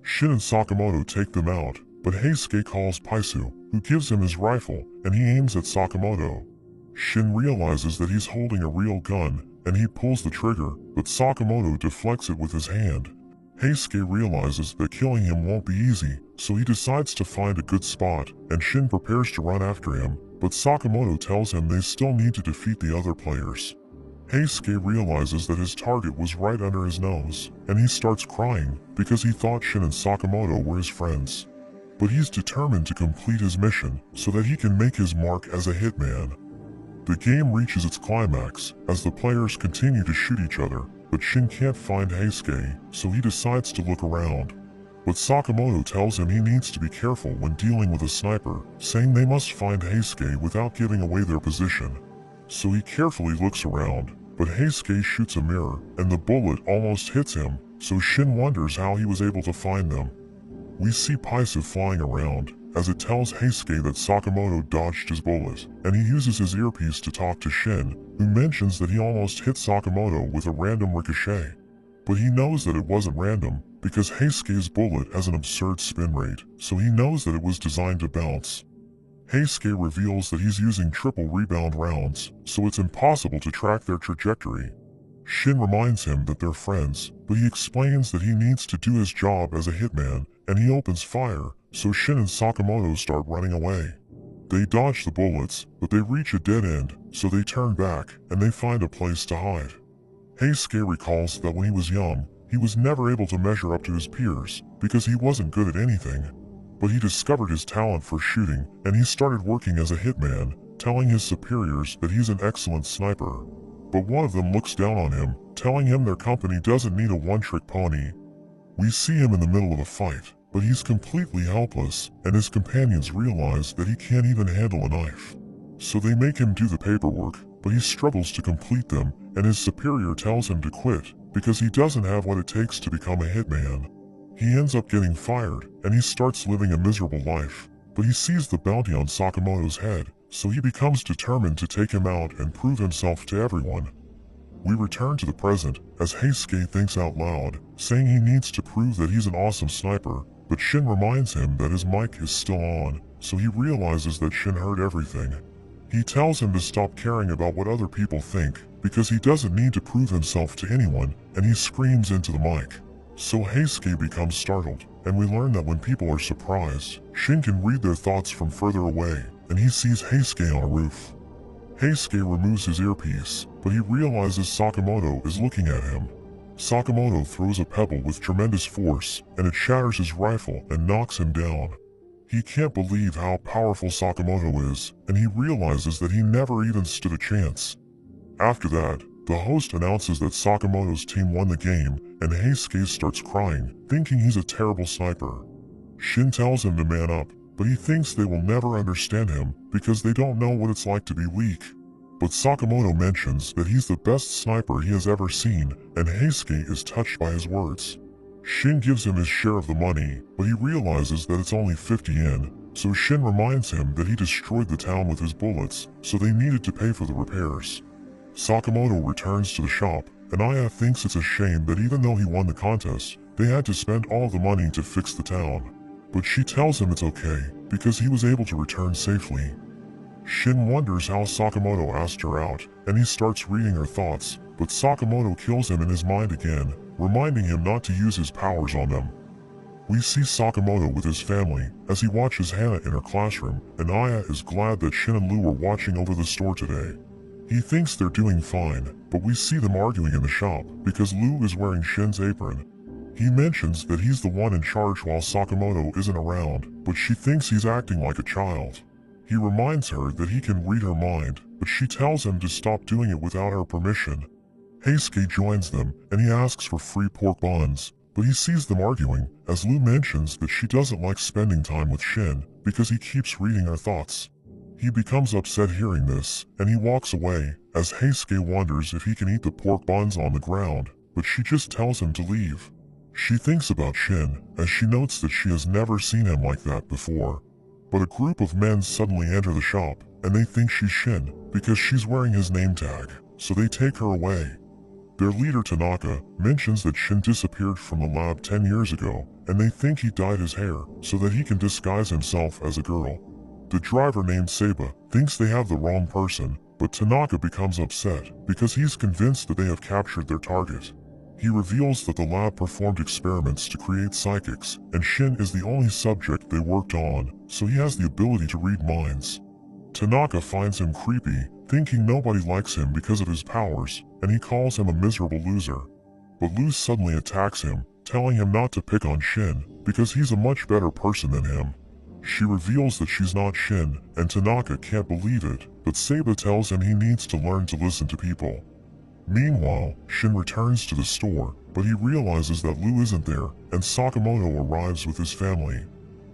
Shinn and Sakamoto take them out, but Heisuke calls Paisu, who gives him his rifle, and he aims at Sakamoto. Shinn realizes that he's holding a real gun, and he pulls the trigger, but Sakamoto deflects it with his hand. Heisuke realizes that killing him won't be easy, so he decides to find a good spot, and Shinn prepares to run after him, but Sakamoto tells him they still need to defeat the other players. Heisuke realizes that his target was right under his nose, and he starts crying because he thought Shinn and Sakamoto were his friends. But he's determined to complete his mission so that he can make his mark as a hitman. The game reaches its climax as the players continue to shoot each other, but Shinn can't find Heisuke, so he decides to look around. But Sakamoto tells him he needs to be careful when dealing with a sniper, saying they must find Heisuke without giving away their position. So he carefully looks around, but Heisuke shoots a mirror, and the bullet almost hits him, so Shinn wonders how he was able to find them. We see Paisu flying around, as it tells Heisuke that Sakamoto dodged his bullet, and he uses his earpiece to talk to Shinn, who mentions that he almost hit Sakamoto with a random ricochet. But he knows that it wasn't random, because Heisuke's bullet has an absurd spin rate, so he knows that it was designed to bounce. Heisuke reveals that he's using triple rebound rounds, so it's impossible to track their trajectory. Shinn reminds him that they're friends, but he explains that he needs to do his job as a hitman, and he opens fire, so Shinn and Sakamoto start running away. They dodge the bullets, but they reach a dead end, so they turn back, and they find a place to hide. Heisuke recalls that when he was young, he was never able to measure up to his peers, because he wasn't good at anything. But he discovered his talent for shooting, and he started working as a hitman, telling his superiors that he's an excellent sniper. But one of them looks down on him, telling him their company doesn't need a one-trick pony. We see him in the middle of a fight, but he's completely helpless, and his companions realize that he can't even handle a knife. So they make him do the paperwork, but he struggles to complete them, and his superior tells him to quit, because he doesn't have what it takes to become a hitman. He ends up getting fired, and he starts living a miserable life, but he sees the bounty on Sakamoto's head, so he becomes determined to take him out and prove himself to everyone. We return to the present, as Heisuke thinks out loud, saying he needs to prove that he's an awesome sniper, but Shinn reminds him that his mic is still on, so he realizes that Shinn heard everything. He tells him to stop caring about what other people think, because he doesn't need to prove himself to anyone, and he screams into the mic. So Heisuke becomes startled, and we learn that when people are surprised, Shinn can read their thoughts from further away, and he sees Heisuke on a roof. Heisuke removes his earpiece, but he realizes Sakamoto is looking at him. Sakamoto throws a pebble with tremendous force, and it shatters his rifle and knocks him down. He can't believe how powerful Sakamoto is, and he realizes that he never even stood a chance. After that, the host announces that Sakamoto's team won the game, and Heisuke starts crying, thinking he's a terrible sniper. Shinn tells him to man up, but he thinks they will never understand him because they don't know what it's like to be weak. But Sakamoto mentions that he's the best sniper he has ever seen, and Heisuke is touched by his words. Shinn gives him his share of the money, but he realizes that it's only 50 yen, so Shinn reminds him that he destroyed the town with his bullets, so they needed to pay for the repairs. Sakamoto returns to the shop, and Aya thinks it's a shame that even though he won the contest, they had to spend all the money to fix the town. But she tells him it's okay, because he was able to return safely. Shinn wonders how Sakamoto asked her out, and he starts reading her thoughts, but Sakamoto kills him in his mind again, reminding him not to use his powers on them. We see Sakamoto with his family, as he watches Hana in her classroom, and Aya is glad that Shinn and Lu are watching over the store today. He thinks they're doing fine, but we see them arguing in the shop, because Lu is wearing Shinn's apron. He mentions that he's the one in charge while Sakamoto isn't around, but she thinks he's acting like a child. He reminds her that he can read her mind, but she tells him to stop doing it without her permission. Heisuke joins them, and he asks for free pork buns, but he sees them arguing, as Lu mentions that she doesn't like spending time with Shinn, because he keeps reading her thoughts. He becomes upset hearing this, and he walks away, as Heisuke wonders if he can eat the pork buns on the ground, but she just tells him to leave. She thinks about Shinn, as she notes that she has never seen him like that before. But a group of men suddenly enter the shop, and they think she's Shinn, because she's wearing his name tag, so they take her away. Their leader Tanaka mentions that Shinn disappeared from the lab 10 years ago, and they think he dyed his hair so that he can disguise himself as a girl. The driver named Seba thinks they have the wrong person, but Tanaka becomes upset because he's convinced that they have captured their target. He reveals that the lab performed experiments to create psychics, and Shinn is the only subject they worked on, so he has the ability to read minds. Tanaka finds him creepy, thinking nobody likes him because of his powers, and he calls him a miserable loser. But Luz suddenly attacks him, telling him not to pick on Shinn, because he's a much better person than him. She reveals that she's not Shinn, and Tanaka can't believe it, but Seba tells him he needs to learn to listen to people. Meanwhile, Shinn returns to the store, but he realizes that Lu isn't there, and Sakamoto arrives with his family.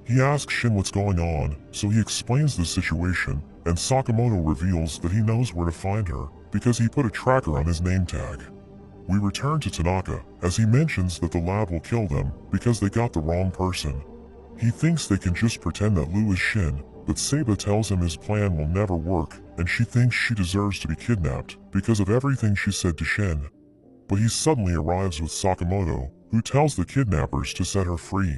He asks Shinn what's going on, so he explains the situation, and Sakamoto reveals that he knows where to find her, because he put a tracker on his name tag. We return to Tanaka, as he mentions that the lab will kill them, because they got the wrong person. He thinks they can just pretend that Lu is Shinn, but Seba tells him his plan will never work, and she thinks she deserves to be kidnapped because of everything she said to Shinn. But he suddenly arrives with Sakamoto, who tells the kidnappers to set her free.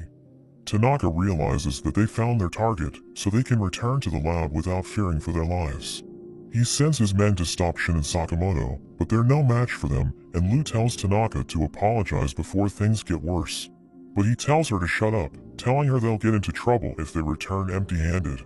Tanaka realizes that they found their target, so they can return to the lab without fearing for their lives. He sends his men to stop Shinn and Sakamoto, but they're no match for them, and Lu tells Tanaka to apologize before things get worse. But he tells her to shut up, telling her they'll get into trouble if they return empty-handed.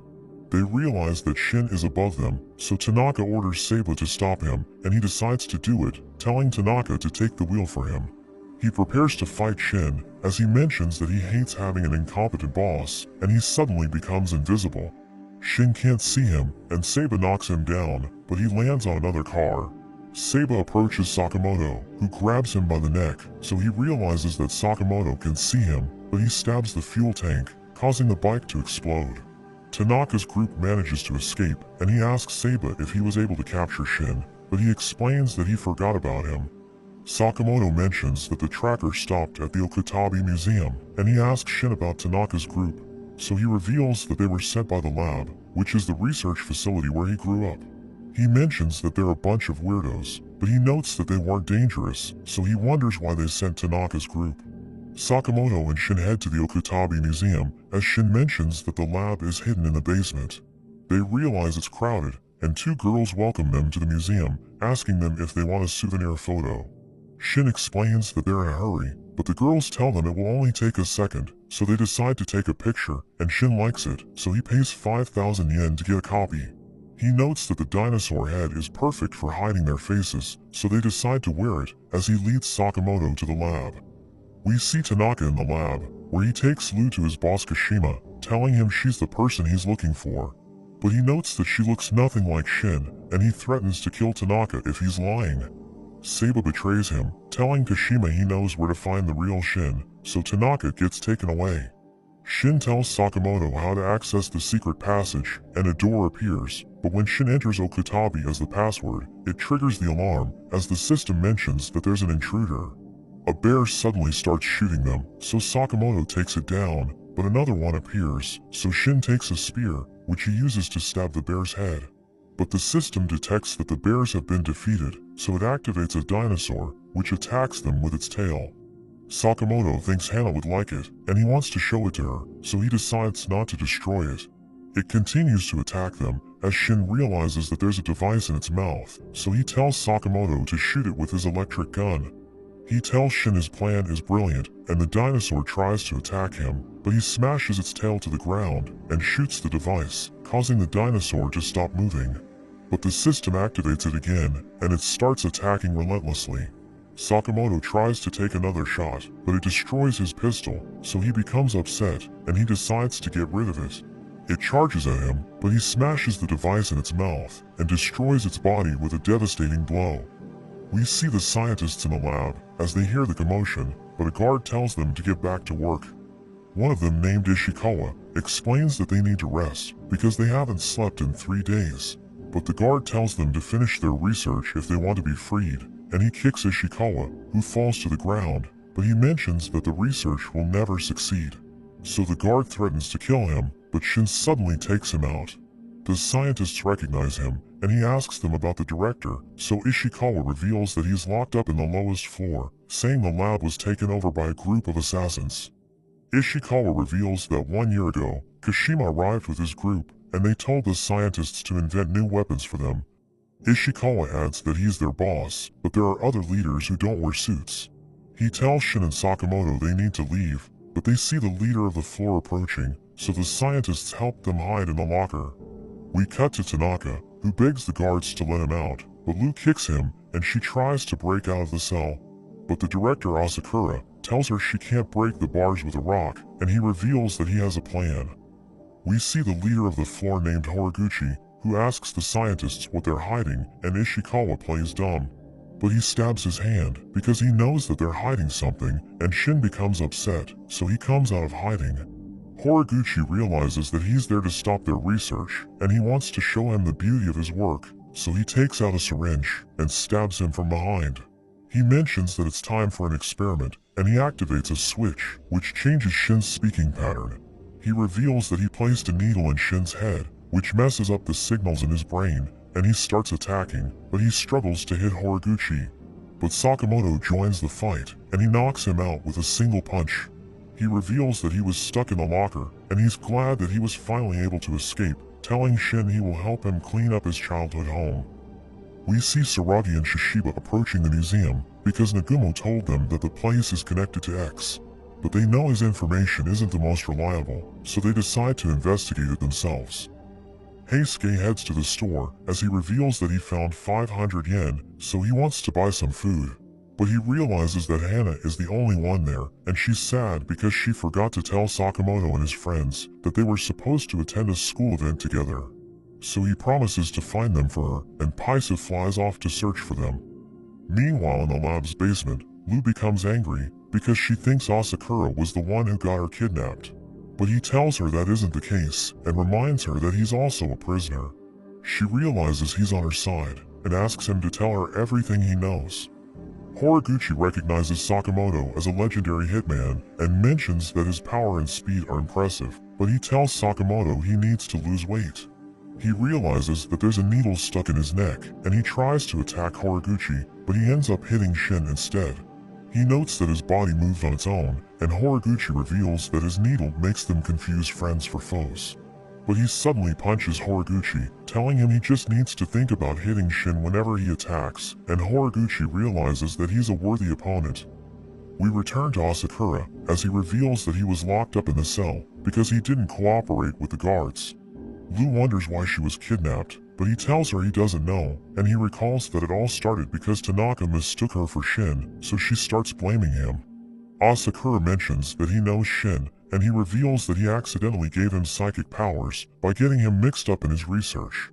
They realize that Shinn is above them, so Tanaka orders Seba to stop him, and he decides to do it, telling Tanaka to take the wheel for him. He prepares to fight Shinn, as he mentions that he hates having an incompetent boss, and he suddenly becomes invisible. Shinn can't see him, and Seba knocks him down, but he lands on another car. Seba approaches Sakamoto, who grabs him by the neck, so he realizes that Sakamoto can see him, but he stabs the fuel tank, causing the bike to explode. Tanaka's group manages to escape, and he asks Seba if he was able to capture Shinn, but he explains that he forgot about him. Sakamoto mentions that the tracker stopped at the Okatabe Museum, and he asks Shinn about Tanaka's group, so he reveals that they were sent by the lab, which is the research facility where he grew up. He mentions that they're a bunch of weirdos, but he notes that they weren't dangerous, so he wonders why they sent Tanaka's group. Sakamoto and Shinn head to the Okatabe Museum, as Shinn mentions that the lab is hidden in the basement. They realize it's crowded, and two girls welcome them to the museum, asking them if they want a souvenir photo. Shinn explains that they're in a hurry, but the girls tell them it will only take a second, so they decide to take a picture, and Shinn likes it, so he pays 5,000 yen to get a copy. He notes that the dinosaur head is perfect for hiding their faces, so they decide to wear it, as he leads Sakamoto to the lab. We see Tanaka in the lab, where he takes Lu to his boss Kashima, telling him she's the person he's looking for. But he notes that she looks nothing like Shinn, and he threatens to kill Tanaka if he's lying. Seba betrays him, telling Kashima he knows where to find the real Shinn, so Tanaka gets taken away. Shinn tells Sakamoto how to access the secret passage, and a door appears, but when Shinn enters Okatabe as the password, it triggers the alarm, as the system mentions that there's an intruder. A bear suddenly starts shooting them, so Sakamoto takes it down, but another one appears, so Shinn takes a spear, which he uses to stab the bear's head. But the system detects that the bears have been defeated, so it activates a dinosaur, which attacks them with its tail. Sakamoto thinks Hana would like it, and he wants to show it to her, so he decides not to destroy it. It continues to attack them, as Shinn realizes that there's a device in its mouth, so he tells Sakamoto to shoot it with his electric gun. He tells Shinn his plan is brilliant, and the dinosaur tries to attack him, but he smashes its tail to the ground, and shoots the device, causing the dinosaur to stop moving. But the system activates it again, and it starts attacking relentlessly. Sakamoto tries to take another shot, but it destroys his pistol, so he becomes upset, and he decides to get rid of it. It charges at him, but he smashes the device in its mouth, and destroys its body with a devastating blow. We see the scientists in the lab, as they hear the commotion, but a guard tells them to get back to work. One of them, named Ishikawa, explains that they need to rest, because they haven't slept in 3 days. But the guard tells them to finish their research if they want to be freed, and he kicks Ishikawa, who falls to the ground. but he mentions that the research will never succeed. So the guard threatens to kill him, but Shinn suddenly takes him out. The scientists recognize him, and he asks them about the director, so Ishikawa reveals that he's locked up in the lowest floor, saying the lab was taken over by a group of assassins. Ishikawa reveals that 1 year ago, Kashima arrived with his group, and they told the scientists to invent new weapons for them. Ishikawa adds that he's their boss, but there are other leaders who don't wear suits. He tells Shinn and Sakamoto they need to leave, but they see the leader of the floor approaching, so the scientists help them hide in the locker. We cut to Tanaka, who begs the guards to let him out, but Lou kicks him, and she tries to break out of the cell. But the director Asakura tells her she can't break the bars with a rock, and he reveals that he has a plan. We see the leader of the floor named Horiguchi, who asks the scientists what they're hiding, and Ishikawa plays dumb. But he stabs his hand, because he knows that they're hiding something, and Shinn becomes upset, so he comes out of hiding. Horiguchi realizes that he's there to stop their research, and he wants to show him the beauty of his work, so he takes out a syringe and stabs him from behind. He mentions that it's time for an experiment, and he activates a switch, which changes Shinn's speaking pattern. He reveals that he placed a needle in Shinn's head, which messes up the signals in his brain, and he starts attacking, but he struggles to hit Horiguchi. But Sakamoto joins the fight, and he knocks him out with a single punch. He reveals that he was stuck in the locker, and he's glad that he was finally able to escape, telling Shinn he will help him clean up his childhood home. We see Saragi and Shishiba approaching the museum, because Nagumo told them that the place is connected to X. But they know his information isn't the most reliable, so they decide to investigate it themselves. Heisuke heads to the store, as he reveals that he found 500 yen, so he wants to buy some food. But he realizes that Hana is the only one there, and she's sad because she forgot to tell Sakamoto and his friends that they were supposed to attend a school event together. So he promises to find them for her, and Paisa flies off to search for them. Meanwhile, in the lab's basement, Lou becomes angry because she thinks Asakura was the one who got her kidnapped. But he tells her that isn't the case, and reminds her that he's also a prisoner. She realizes he's on her side, and asks him to tell her everything he knows. Horiguchi recognizes Sakamoto as a legendary hitman, and mentions that his power and speed are impressive, but he tells Sakamoto he needs to lose weight. He realizes that there's a needle stuck in his neck, and he tries to attack Horiguchi, but he ends up hitting Shinn instead. He notes that his body moved on its own, and Horiguchi reveals that his needle makes them confuse friends for foes. But he suddenly punches Horiguchi, telling him he just needs to think about hitting Shinn whenever he attacks, and Horiguchi realizes that he's a worthy opponent. We return to Asakura, as he reveals that he was locked up in the cell, because he didn't cooperate with the guards. Lou wonders why she was kidnapped, but he tells her he doesn't know, and he recalls that it all started because Tanaka mistook her for Shinn, so she starts blaming him. Asakura mentions that he knows Shinn, and he reveals that he accidentally gave him psychic powers by getting him mixed up in his research.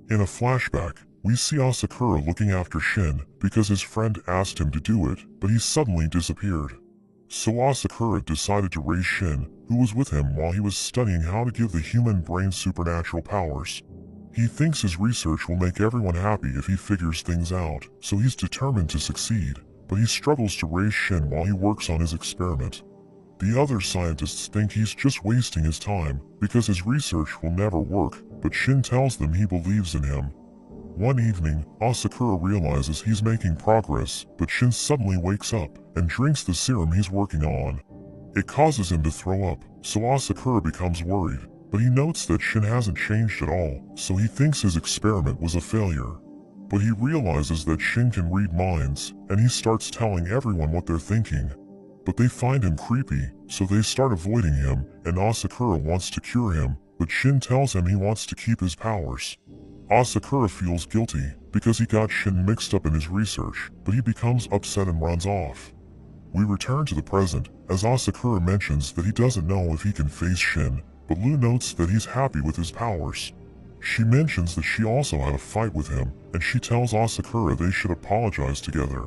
In a flashback, we see Asakura looking after Shinn because his friend asked him to do it, but he suddenly disappeared. So Asakura decided to raise Shinn, who was with him while he was studying how to give the human brain supernatural powers. He thinks his research will make everyone happy if he figures things out, so he's determined to succeed, but he struggles to raise Shinn while he works on his experiment. The other scientists think he's just wasting his time, because his research will never work, but Shinn tells them he believes in him. One evening, Asakura realizes he's making progress, but Shinn suddenly wakes up and drinks the serum he's working on. It causes him to throw up, so Asakura becomes worried, but he notes that Shinn hasn't changed at all, so he thinks his experiment was a failure. But he realizes that Shinn can read minds, and he starts telling everyone what they're thinking. But they find him creepy, so they start avoiding him, and Asakura wants to cure him, but Shinn tells him he wants to keep his powers. Asakura feels guilty because he got Shinn mixed up in his research, but he becomes upset and runs off. We return to the present, as Asakura mentions that he doesn't know if he can face Shinn, but Lou notes that he's happy with his powers. She mentions that she also had a fight with him, and she tells Asakura they should apologize together.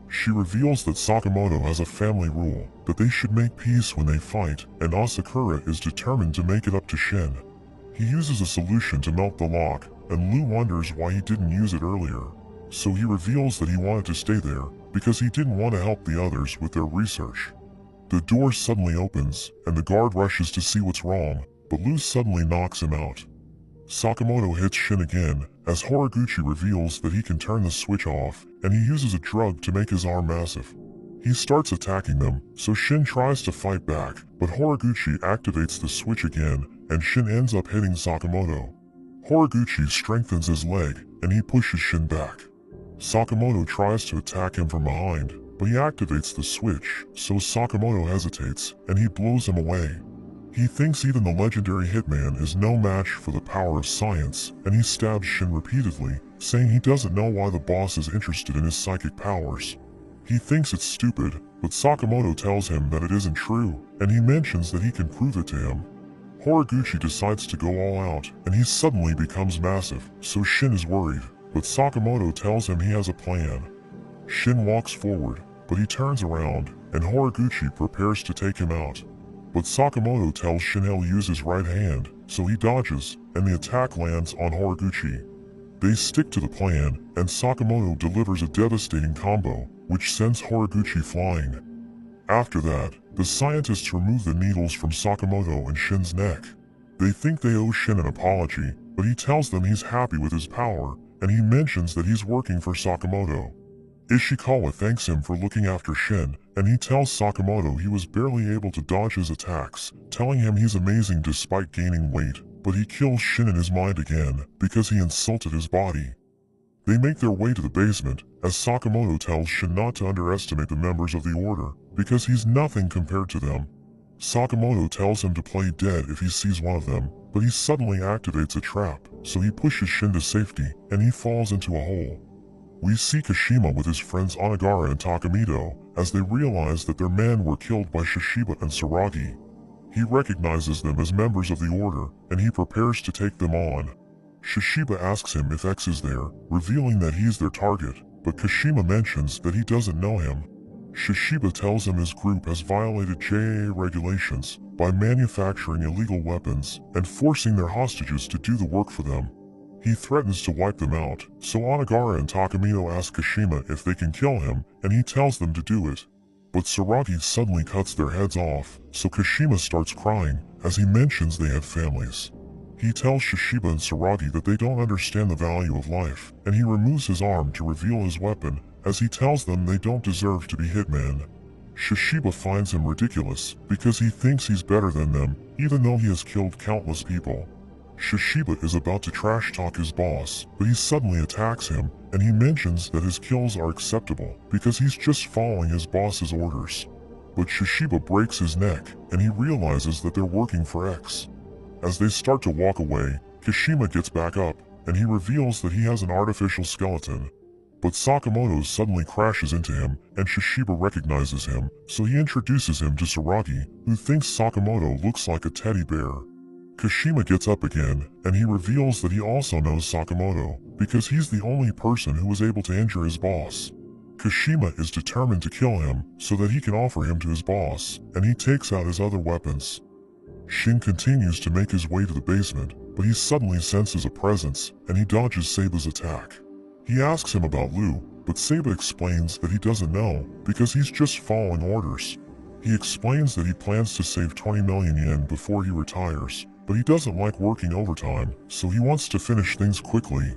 She reveals that Sakamoto has a family rule, that they should make peace when they fight, and Asakura is determined to make it up to Shinn. He uses a solution to melt the lock, and Lou wonders why he didn't use it earlier. So he reveals that he wanted to stay there, because he didn't want to help the others with their research. The door suddenly opens, and the guard rushes to see what's wrong, but Lu suddenly knocks him out. Sakamoto hits Shinn again, as Horiguchi reveals that he can turn the switch off, and he uses a drug to make his arm massive. He starts attacking them, so Shinn tries to fight back, but Horiguchi activates the switch again, and Shinn ends up hitting Sakamoto. Horiguchi strengthens his leg, and he pushes Shinn back. Sakamoto tries to attack him from behind, but he activates the switch, so Sakamoto hesitates, and he blows him away. He thinks even the legendary Hitman is no match for the power of science, and he stabs Shinn repeatedly, saying he doesn't know why the boss is interested in his psychic powers. He thinks it's stupid, but Sakamoto tells him that it isn't true, and he mentions that he can prove it to him. Horiguchi decides to go all out, and he suddenly becomes massive, so Shinn is worried, but Sakamoto tells him he has a plan. Shinn walks forward, but he turns around, and Horiguchi prepares to take him out. But Sakamoto tells Shinn he'll use his right hand, so he dodges, and the attack lands on Horiguchi. They stick to the plan, and Sakamoto delivers a devastating combo, which sends Horiguchi flying. After that, the scientists remove the needles from Sakamoto and Shinn's neck. They think they owe Shinn an apology, but he tells them he's happy with his power, and he mentions that he's working for Sakamoto. Ishikawa thanks him for looking after Shinn, and he tells Sakamoto he was barely able to dodge his attacks, telling him he's amazing despite gaining weight, but he kills Shinn in his mind again, because he insulted his body. They make their way to the basement, as Sakamoto tells Shinn not to underestimate the members of the Order, because he's nothing compared to them. Sakamoto tells him to play dead if he sees one of them, but he suddenly activates a trap, so he pushes Shinn to safety, and he falls into a hole. We see Kashima with his friends Onigara and Takamito, as they realize that their men were killed by Shishiba and Saragi. He recognizes them as members of the Order, and he prepares to take them on. Shishiba asks him if X is there, revealing that he's their target, but Kashima mentions that he doesn't know him. Shishiba tells him his group has violated JAA regulations by manufacturing illegal weapons and forcing their hostages to do the work for them. He threatens to wipe them out, so Onigara and Takamito ask Kashima if they can kill him, and he tells them to do it. But Saragi suddenly cuts their heads off, so Kashima starts crying, as he mentions they have families. He tells Shishiba and Saragi that they don't understand the value of life, and he removes his arm to reveal his weapon, as he tells them they don't deserve to be Hitman. Shishiba finds him ridiculous, because he thinks he's better than them, even though he has killed countless people. Shishiba is about to trash talk his boss, but he suddenly attacks him, and he mentions that his kills are acceptable because he's just following his boss's orders. But Shishiba breaks his neck, and he realizes that they're working for X. As they start to walk away, Kashima gets back up, and he reveals that he has an artificial skeleton. But Sakamoto suddenly crashes into him, and Shishiba recognizes him, so he introduces him to Saragi, who thinks Sakamoto looks like a teddy bear. Kashima gets up again, and he reveals that he also knows Sakamoto, because he's the only person who was able to injure his boss. Kashima is determined to kill him, so that he can offer him to his boss, and he takes out his other weapons. Shinn continues to make his way to the basement, but he suddenly senses a presence, and he dodges Saba's attack. He asks him about Lu, but Saba explains that he doesn't know, because he's just following orders. He explains that he plans to save 20 million yen before he retires, but he doesn't like working overtime, so he wants to finish things quickly.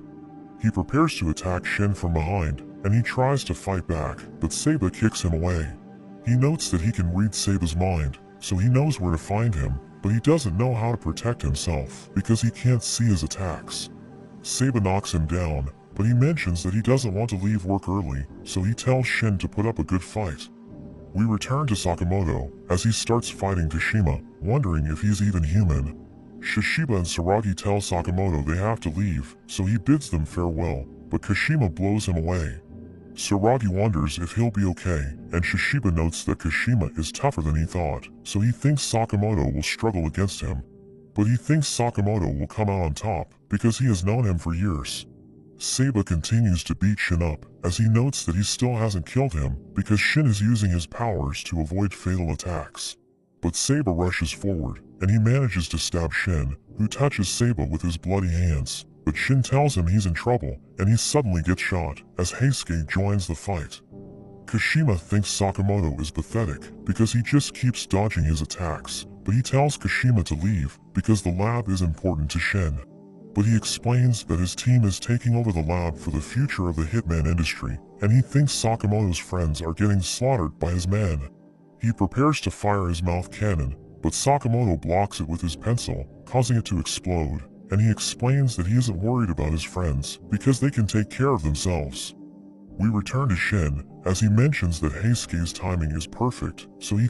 He prepares to attack Shinn from behind, and he tries to fight back, but Saba kicks him away. He notes that he can read Saba's mind, so he knows where to find him, but he doesn't know how to protect himself because he can't see his attacks. Saba knocks him down, but he mentions that he doesn't want to leave work early, so he tells Shinn to put up a good fight. We return to Sakamoto, as he starts fighting Kashima, wondering if he's even human. Shishiba and Saragi tell Sakamoto they have to leave, so he bids them farewell, but Kashima blows him away. Saragi wonders if he'll be okay, and Shishiba notes that Kashima is tougher than he thought, so he thinks Sakamoto will struggle against him. But he thinks Sakamoto will come out on top, because he has known him for years. Saba continues to beat Shinn up, as he notes that he still hasn't killed him, because Shinn is using his powers to avoid fatal attacks. But Saba rushes forward, and he manages to stab Shinn, who touches Saba with his bloody hands. But Shinn tells him he's in trouble, and he suddenly gets shot, as Heisuke joins the fight. Kashima thinks Sakamoto is pathetic because he just keeps dodging his attacks, but he tells Kashima to leave because the lab is important to Shinn. But he explains that his team is taking over the lab for the future of the Hitman industry, and he thinks Sakamoto's friends are getting slaughtered by his men. He prepares to fire his mouth cannon, but Sakamoto blocks it with his pencil, causing it to explode, and he explains that he isn't worried about his friends because they can take care of themselves. We return to Shinn, as he mentions that Heisuke's timing is perfect, so he